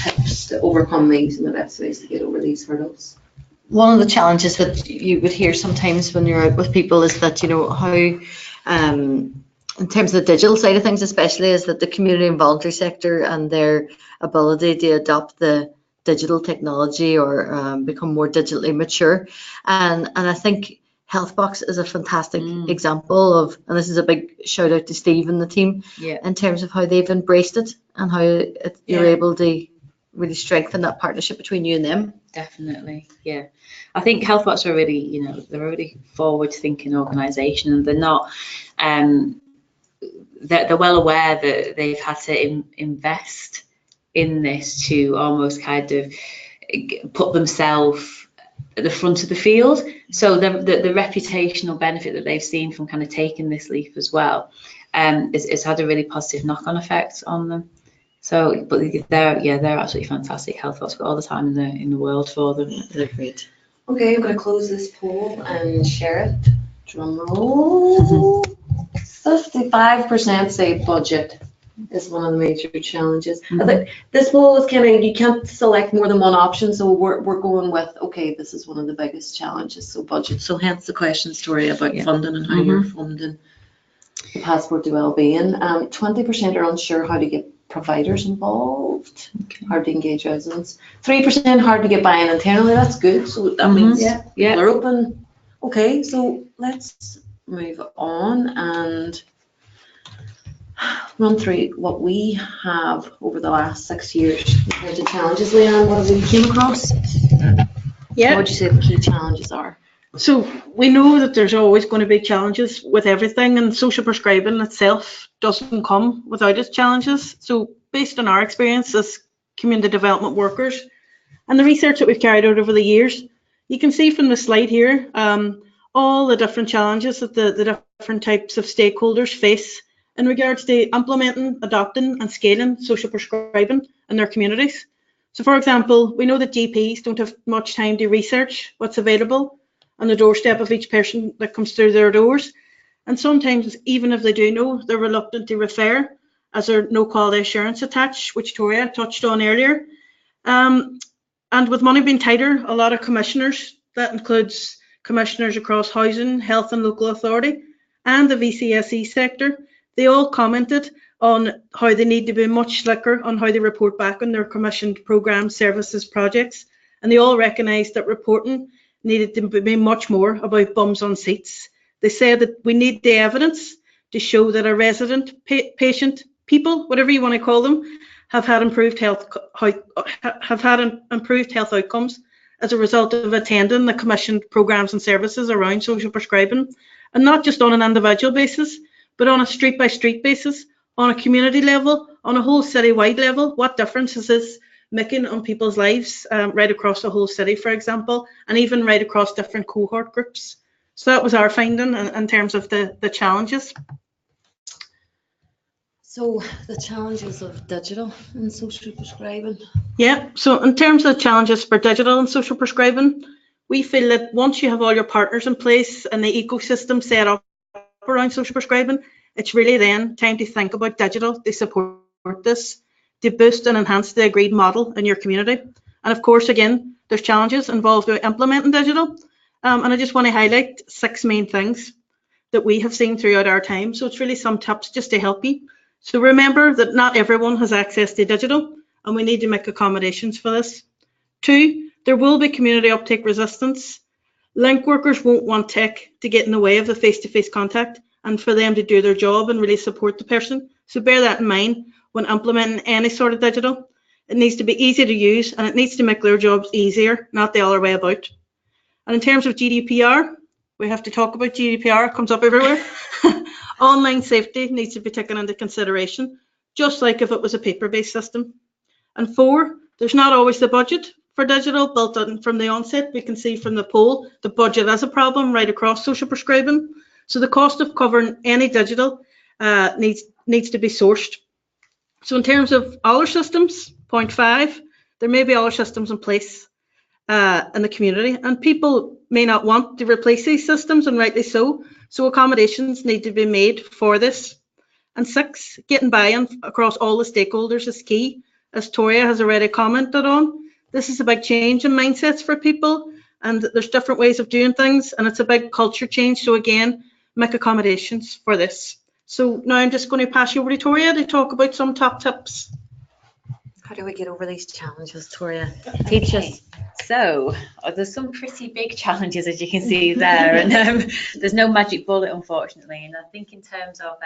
tips to overcome these, and the best ways to get over these hurdles. One of the challenges that you would hear sometimes when you're out with people is that, you know, how, in terms of the digital side of things especially, is that the community and voluntary sector and their ability to adopt the digital technology or become more digitally mature. And I think Healthbox is a fantastic example of, and this is a big shout out to Steve and the team, in terms of how they've embraced it and how you're able to really strengthen that partnership between you and them. Definitely, yeah. I think Healthbox are really, you know, they're a really forward-thinking organisation, and they're not, they're well aware that they've had to invest in this to almost kind of put themselves at the front of the field. So the reputational benefit that they've seen from kind of taking this leap as well, it's had a really positive knock-on effect on them. So, but they're absolutely fantastic. Healthbox got all the time in the world for them. They're great. Okay, I'm going to close this poll and share it. Drum roll. 55% say budget is one of the major challenges. I think this poll is kind of, you can't select more than one option, so we're going with, okay, this is one of the biggest challenges, so budget. So hence the question, Story, about funding and how you're funding the Passport to Wellbeing. 20% are unsure how to get providers involved, hard to engage residents. 3% hard to get buy-in internally. That's good. So that means they're open. Okay, so let's move on and run through what we have over the last 6 years compared to challenges. Leanne, what have we came across? Yeah. What would you say the key challenges are? So we know that there's always going to be challenges with everything, and social prescribing itself doesn't come without its challenges. So based on our experience as community development workers and the research that we've carried out over the years, you can see from the slide here all the different challenges that the different types of stakeholders face in regards to implementing, adopting and scaling social prescribing in their communities. So for example, we know that GPs don't have much time to research what's available on the doorstep of each person that comes through their doors. And sometimes, even if they do know, they're reluctant to refer, as there are no quality assurance attached, which Toria touched on earlier. And with money being tighter, a lot of commissioners, that includes commissioners across housing, health and local authority, and the VCSE sector, they all commented on how they need to be much slicker on how they report back on their commissioned programs, services, projects. And they all recognised that reporting needed to be much more about bums on seats. They said that we need the evidence to show that a resident, patient, people, whatever you want to call them, have had improved health outcomes as a result of attending the commissioned programs and services around social prescribing, and not just on an individual basis, but on a street by street basis, on a community level, on a whole city-wide level. What difference is this making on people's lives right across the whole city, for example, and even right across different cohort groups? So that was our finding in terms of the challenges. So the challenges of digital and social prescribing. Yeah, so in terms of challenges for digital and social prescribing, We feel that once you have all your partners in place and the ecosystem set up around social prescribing, it's really then time to think about digital to support this, to boost and enhance the agreed model in your community. And of course, again, there's challenges involved with implementing digital. And I just want to highlight 6 main things that we have seen throughout our time. So it's really some tips just to help you. So remember that not everyone has access to digital, and we need to make accommodations for this. 2, there will be community uptake resistance. Link workers won't want tech to get in the way of the face-to-face contact and for them to do their job and really support the person. So bear that in mind when implementing any sort of digital. It needs to be easy to use and it needs to make their jobs easier, not the other way about. And in terms of GDPR, we have to talk about GDPR, it comes up everywhere. Online safety needs to be taken into consideration, just like if it was a paper-based system. And 4, there's not always the budget for digital built in from the onset. We can see from the poll, the budget is a problem right across social prescribing. So the cost of covering any digital needs to be sourced. So in terms of other systems, point 5, there may be other systems in place in the community, and people may not want to replace these systems, and rightly so. So accommodations need to be made for this. And 6, getting buy-in across all the stakeholders is key, as Toria has already commented on. This is a big change in mindsets for people, and there's different ways of doing things, and it's a big culture change. So again, make accommodations for this. So now I'm just going to pass you over to Toria to talk about some top tips. How do we get over these challenges, Toria? Teach us. So there's some pretty big challenges, as you can see there, and there's no magic bullet, unfortunately. And I think in terms of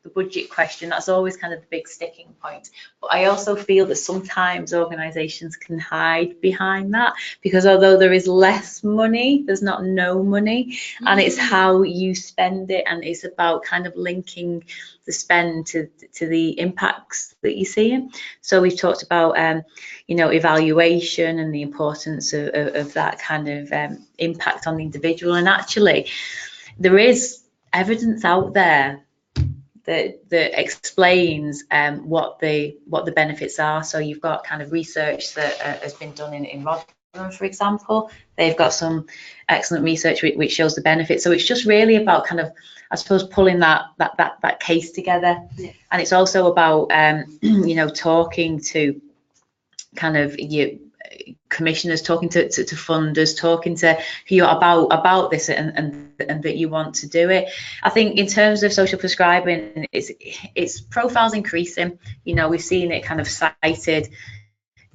the budget question, that's always kind of the big sticking point. But I also feel that sometimes organisations can hide behind that, because although there is less money, there's not no money, and it's how you spend it, and it's about kind of linking the spend to the impacts that you see. So we've talked about evaluation and the importance of that kind of impact on the individual. And actually, there is evidence out there that explains what the benefits are. So you've got kind of research that has been done in Rotherham, for example. They've got some excellent research which shows the benefits. So it's just really about kind of, I suppose, pulling that case together. Yeah. And it's also about talking to kind of your commissioners, talking to funders, talking to who about this and that you want to do it. I think in terms of social prescribing, its profile's increasing. We've seen it kind of cited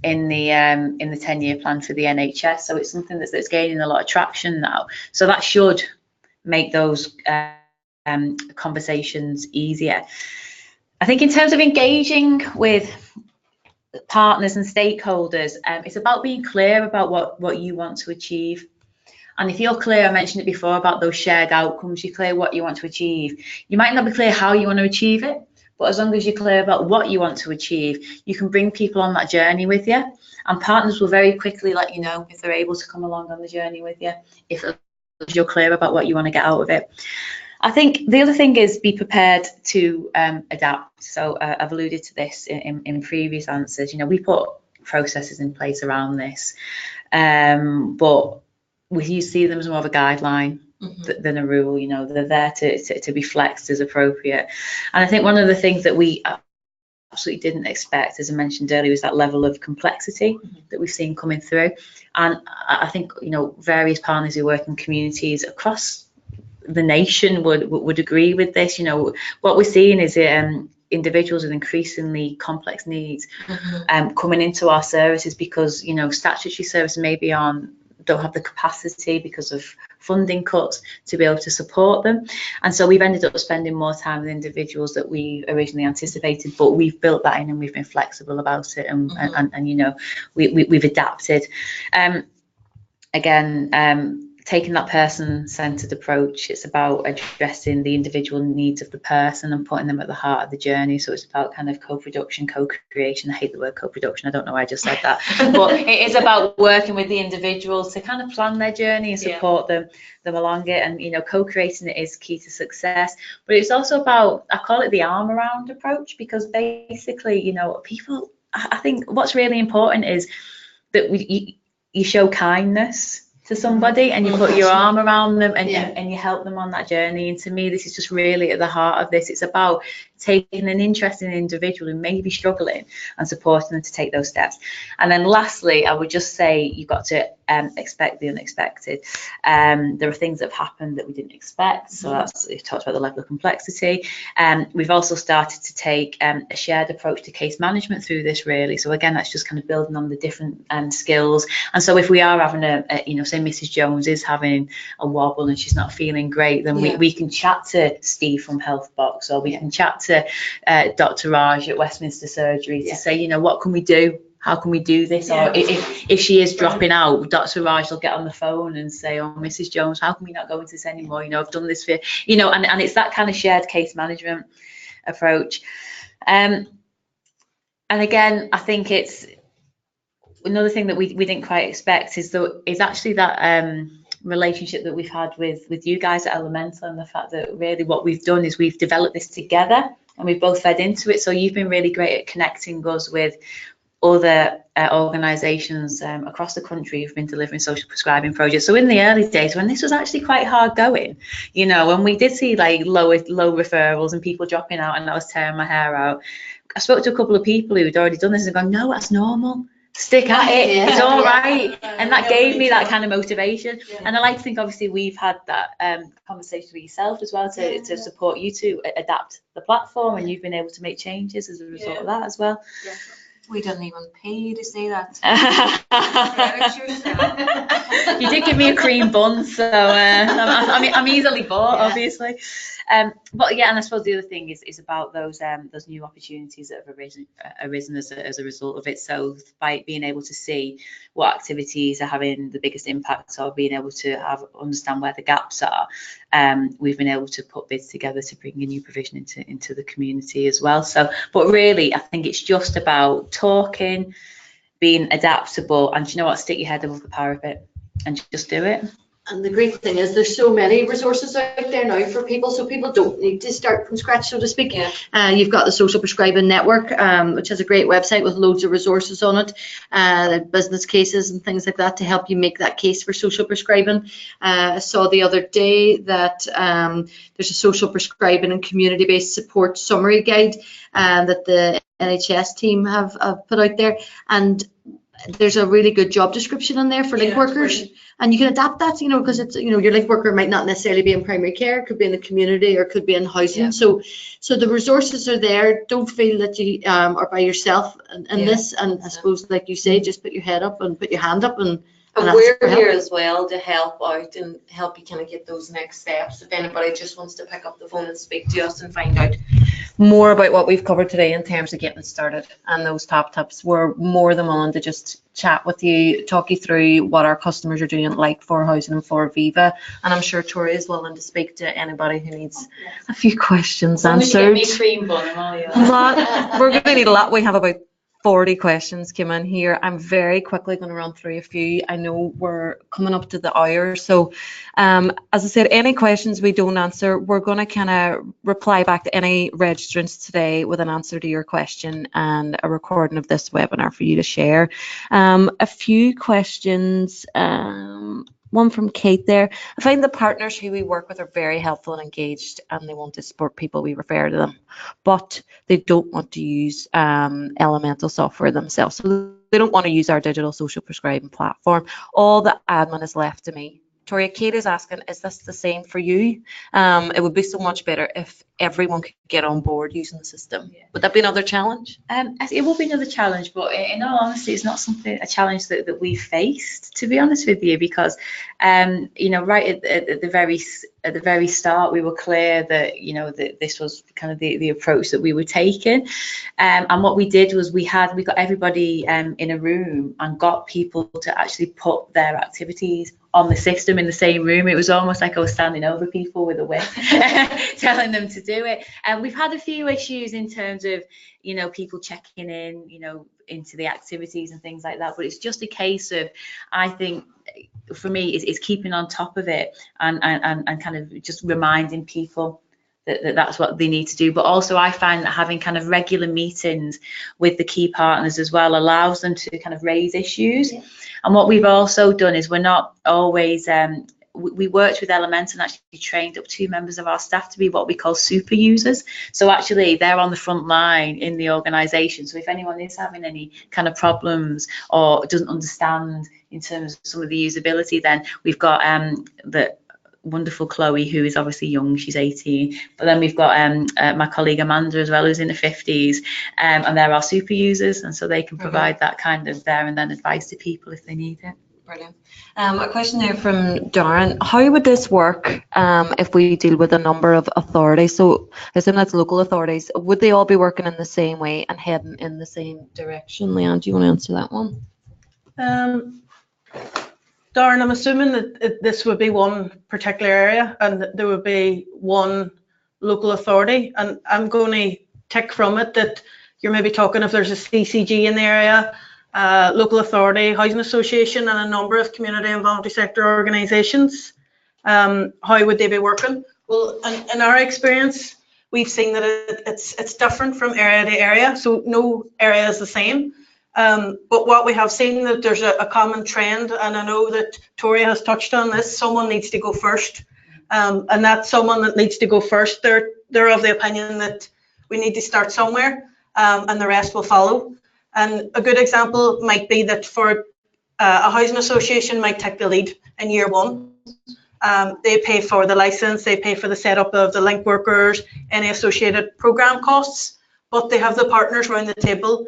in the 10-year plan for the NHS, so it's something that's gaining a lot of traction now. So that should make those conversations easier. I think in terms of engaging with partners and stakeholders, it's about being clear about what you want to achieve. And if you're clear, I mentioned it before about those shared outcomes, you're clear what you want to achieve. You might not be clear how you want to achieve it, but as long as you're clear about what you want to achieve, you can bring people on that journey with you. And partners will very quickly let you know if they're able to come along on the journey with you, if you're clear about what you want to get out of it. I think the other thing is be prepared to adapt. So I've alluded to this in previous answers. We put processes in place around this, but you see them as more of a guideline than a rule. They're there to be flexed as appropriate. And I think one of the things that we absolutely didn't expect, as I mentioned earlier, was that level of complexity that we've seen coming through. And I think various partners who work in communities across the nation would agree with this. What we're seeing is individuals with increasingly complex needs coming into our services because statutory services maybe don't have the capacity because of funding cuts to be able to support them, and so we've ended up spending more time with individuals that we originally anticipated, but we've built that in and we've been flexible about it, and we've adapted. Taking that person-centered approach, it's about addressing the individual needs of the person and putting them at the heart of the journey. So it's about kind of co-production, co-creation. I hate the word co-production. I don't know why I just said that. But it is about working with the individuals to kind of plan their journey and support them along it. And, co-creating it is key to success. But it's also about, I call it the arm around approach, because basically, people, I think what's really important is that you show kindness. to somebody and you put your arm around them and, Yeah. and you help them on that journey. And to me, this is just really at the heart of this. It's about taking an interest in an individual who may be struggling and supporting them to take those steps. And then lastly, I would just say you've got to expect the unexpected. There are things that have happened that we didn't expect. So that's, we've talked about the level of complexity. We've also started to take a shared approach to case management through this really. So again, that's just kind of building on the different skills. And so if we are having say Mrs. Jones is having a wobble and she's not feeling great, then we can chat to Steve from Healthbox, or we can chat to Dr. Raj at Westminster Surgery to say, what can we do? How can we do this? Or if she is dropping out, Dr. Raj will get on the phone and say, oh, Mrs. Jones, how can we not go into this anymore? I've done this for, and it's that kind of shared case management approach. And again, I think it's another thing that we didn't quite expect is actually that relationship that we've had with you guys at Elemental, and the fact that really what we've done is we've developed this together and we've both fed into it. So you've been really great at connecting us with other organisations across the country who've been delivering social prescribing projects. So in the early days, when this was actually quite hard going, when we did see like low referrals and people dropping out and I was tearing my hair out, I spoke to a couple of people who'd already done this and gone, no, that's normal. Stick at it, it's all right. And that gave me that kind of motivation. And I like to think obviously we've had that conversation with yourself as well to support you to adapt the platform, and you've been able to make changes as a result of that as well. We didn't even pay you to say that. You did give me a cream bun, so I'm easily bought, obviously. But yeah, and I suppose the other thing is about those new opportunities that have arisen as a result of it. So by being able to see what activities are having the biggest impact, or being able to understand where the gaps are, we've been able to put bids together to bring a new provision into the community as well. So, but really, I think it's just about talking, being adaptable, and stick your head above the parapet and just do it. And the great thing is there's so many resources out there now for people, so people don't need to start from scratch, so to speak. You've got the Social Prescribing Network, which has a great website with loads of resources on it, business cases and things like that to help you make that case for social prescribing. I saw the other day that there's a social prescribing and community-based support summary guide that the NHS team have put out there, and there's a really good job description in there for link workers, and you can adapt that, because it's, your link worker might not necessarily be in primary care, it could be in the community or could be in housing. So the resources are there. Don't feel that you are by yourself in this, and I suppose, like you say, just put your head up and put your hand up and we're here as well to help out and help you kind of get those next steps. If anybody just wants to pick up the phone and speak to us and find out more about what we've covered today in terms of getting started and those top tips, we're more than willing to just chat with you, talk you through what our customers are doing, like for Housing and for Viva. And I'm sure Tori is willing to speak to anybody who needs a few questions answered. Cream bun, We're going to need a lot. We have about 40 questions came in here. I'm very quickly going to run through a few. I know we're coming up to the hour. So as I said, any questions we don't answer, we're going to kind of reply back to any registrants today with an answer to your question and a recording of this webinar for you to share. A few questions. One from Kate there. I find the partners who we work with are very helpful and engaged, and they want to support people we refer to them, but they don't want to use Elemental software themselves. So they don't want to use our digital social prescribing platform. All the admin is left to me. Toria, Kate is asking, is this the same for you? It would be so much better if everyone could get on board using the system. Would that be another challenge? It will be another challenge, but in all honesty, it's not a challenge that we faced, to be honest with you, because right at the very start, we were clear that that this was kind of the approach that we were taking, and what we did was we got everybody in a room and got people to actually put their activities on the system in the same room. It was almost like I was standing over people with a whip, telling them to do it. And we've had a few issues in terms of, people checking in, into the activities and things like that. But it's just a case of, I think, for me, it's keeping on top of it and kind of just reminding people that's what they need to do. But also I find that having kind of regular meetings with the key partners as well allows them to kind of raise issues. Yeah. And what we've also done is we're not always, we worked with Elemental and actually trained up 2 members of our staff to be what we call super users. So actually they're on the front line in the organisation. So if anyone is having any kind of problems or doesn't understand in terms of some of the usability, then we've got the wonderful Chloe, who is obviously young, she's 18, but then we've got my colleague Amanda as well, who's in the 50s, and they're our super users, and so they can provide that kind of there and then advice to people if they need it. Brilliant. A question there from Darren. How would this work if we deal with a number of authorities? So I assume that's local authorities. Would they all be working in the same way and heading in the same direction? Leanne, do you want to answer that one? Darren, I'm assuming that this would be one particular area and that there would be one local authority. And I'm going to take from it that you're maybe talking if there's a CCG in the area, local authority, housing association, and a number of community and voluntary sector organisations. How would they be working? Well, in our experience, we've seen that it's different from area to area, so no area is the same. But what we have seen that there's a common trend, and I know that Tori has touched on this, someone needs to go first. And that someone that needs to go first, they're of the opinion that we need to start somewhere, and the rest will follow. And a good example might be that for a housing association might take the lead in year 1. They pay for the license, they pay for the setup of the link workers, any associated programme costs, but they have the partners around the table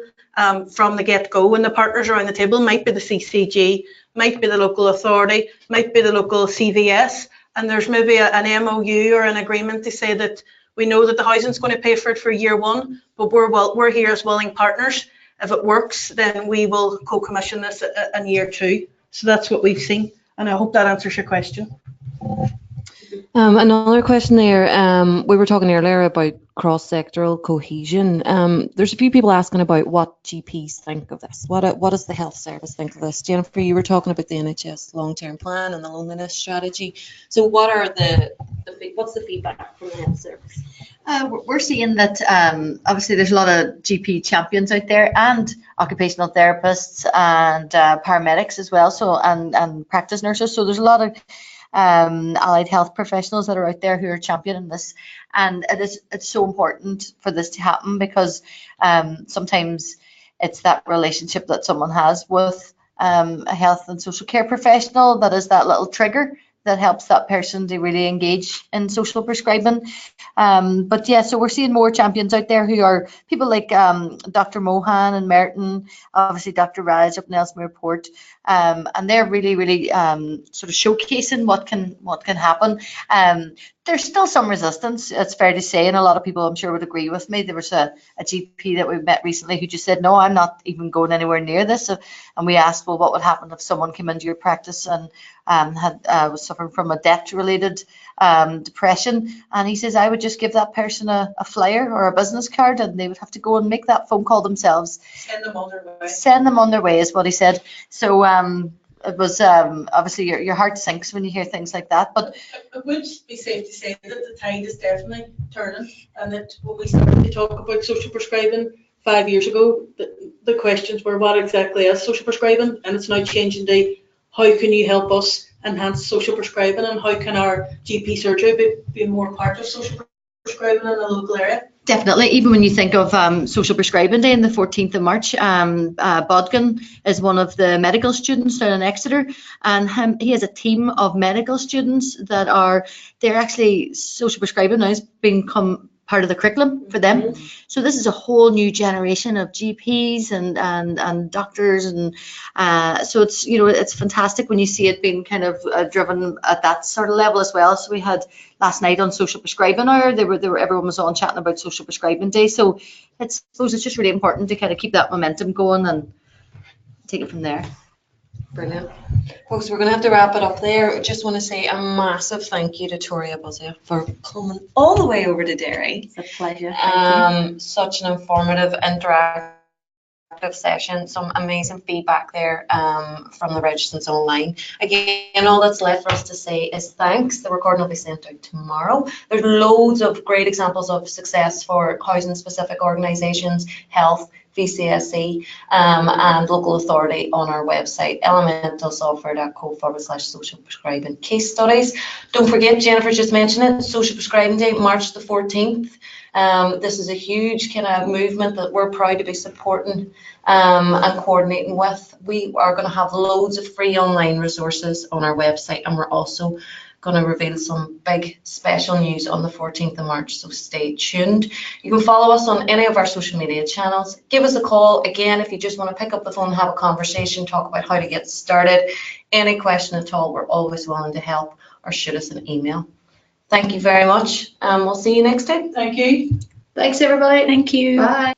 from the get-go, and the partners around the table might be the CCG, might be the local authority, might be the local CVS, and there's maybe an MOU or an agreement to say that we know that the housing's going to pay for it for year 1, but we're here as willing partners. If it works, then we will co-commission this in year 2. So that's what we've seen, and I hope that answers your question. Another question there. We were talking earlier about cross-sectoral cohesion. There's a few people asking about what GPs think of this. What does the health service think of this? Jennifer, you were talking about the NHS long-term plan and the loneliness strategy. So what's the feedback from the health service? We're seeing that obviously there's a lot of GP champions out there and occupational therapists and paramedics as well, so and practice nurses. So there's a lot of allied health professionals that are out there who are championing this, and it's so important for this to happen because sometimes it's that relationship that someone has with a health and social care professional that is that little trigger that helps that person to really engage in social prescribing. But yeah, so we're seeing more champions out there who are people like Dr. Mohan and Merton, obviously Dr. Raj up in Ellesmere Port, and they're really sort of showcasing what can happen. There's still some resistance, it's fair to say, and a lot of people I'm sure would agree with me. There was a GP that we met recently who just said, no, I'm not even going anywhere near this. And we asked, well, what would happen if someone came into your practice and was suffering from a debt-related depression? And he says, I would just give that person a flyer or a business card, and they would have to go and make that phone call themselves. Send them on their way. Send them on their way is what he said. So it was obviously your heart sinks when you hear things like that. But it would be safe to say that the tide is definitely turning, and that when we started to talk about social prescribing 5 years ago, the questions were what exactly is social prescribing, and it's now changing to how can you help us enhance social prescribing, and how can our GP surgery be more part of social prescribing in the local area. Definitely, even when you think of Social Prescribing Day on the 14th of March, Bodkin is one of the medical students down in Exeter, and he has a team of medical students that they're actually social prescribing now has become part of the curriculum for them. Mm-hmm. So this is a whole new generation of GPs and doctors, and so it's it's fantastic when you see it being kind of driven at that sort of level as well. So we had last night on Social Prescribing Hour, everyone was on chatting about Social Prescribing Day. So I suppose it's just really important to kind of keep that momentum going and take it from there. Brilliant. Folks, we're going to have to wrap it up there. Just want to say a massive thank you to Tori Abuzia for coming all the way over to Derry. It's a pleasure. Thank you. Such an informative, interactive interactive session, some amazing feedback there from the registrants online. Again, all that's left for us to say is thanks. The recording will be sent out tomorrow. There's loads of great examples of success for housing specific organisations, health, VCSE and local authority on our website, elementalsoftware.co/social prescribing case studies. Don't forget, Jennifer just mentioned it, Social Prescribing Day, March the 14th. This is a huge kind of movement that we're proud to be supporting and coordinating with. We are going to have loads of free online resources on our website, and we're also going to reveal some big special news on the 14th of March, so stay tuned. You can follow us on any of our social media channels. Give us a call, again, if you just want to pick up the phone and have a conversation, talk about how to get started. Any question at all, we're always willing to help, or shoot us an email. Thank you very much, and we'll see you next time. Thank you. Thanks, everybody. Thank you. Bye.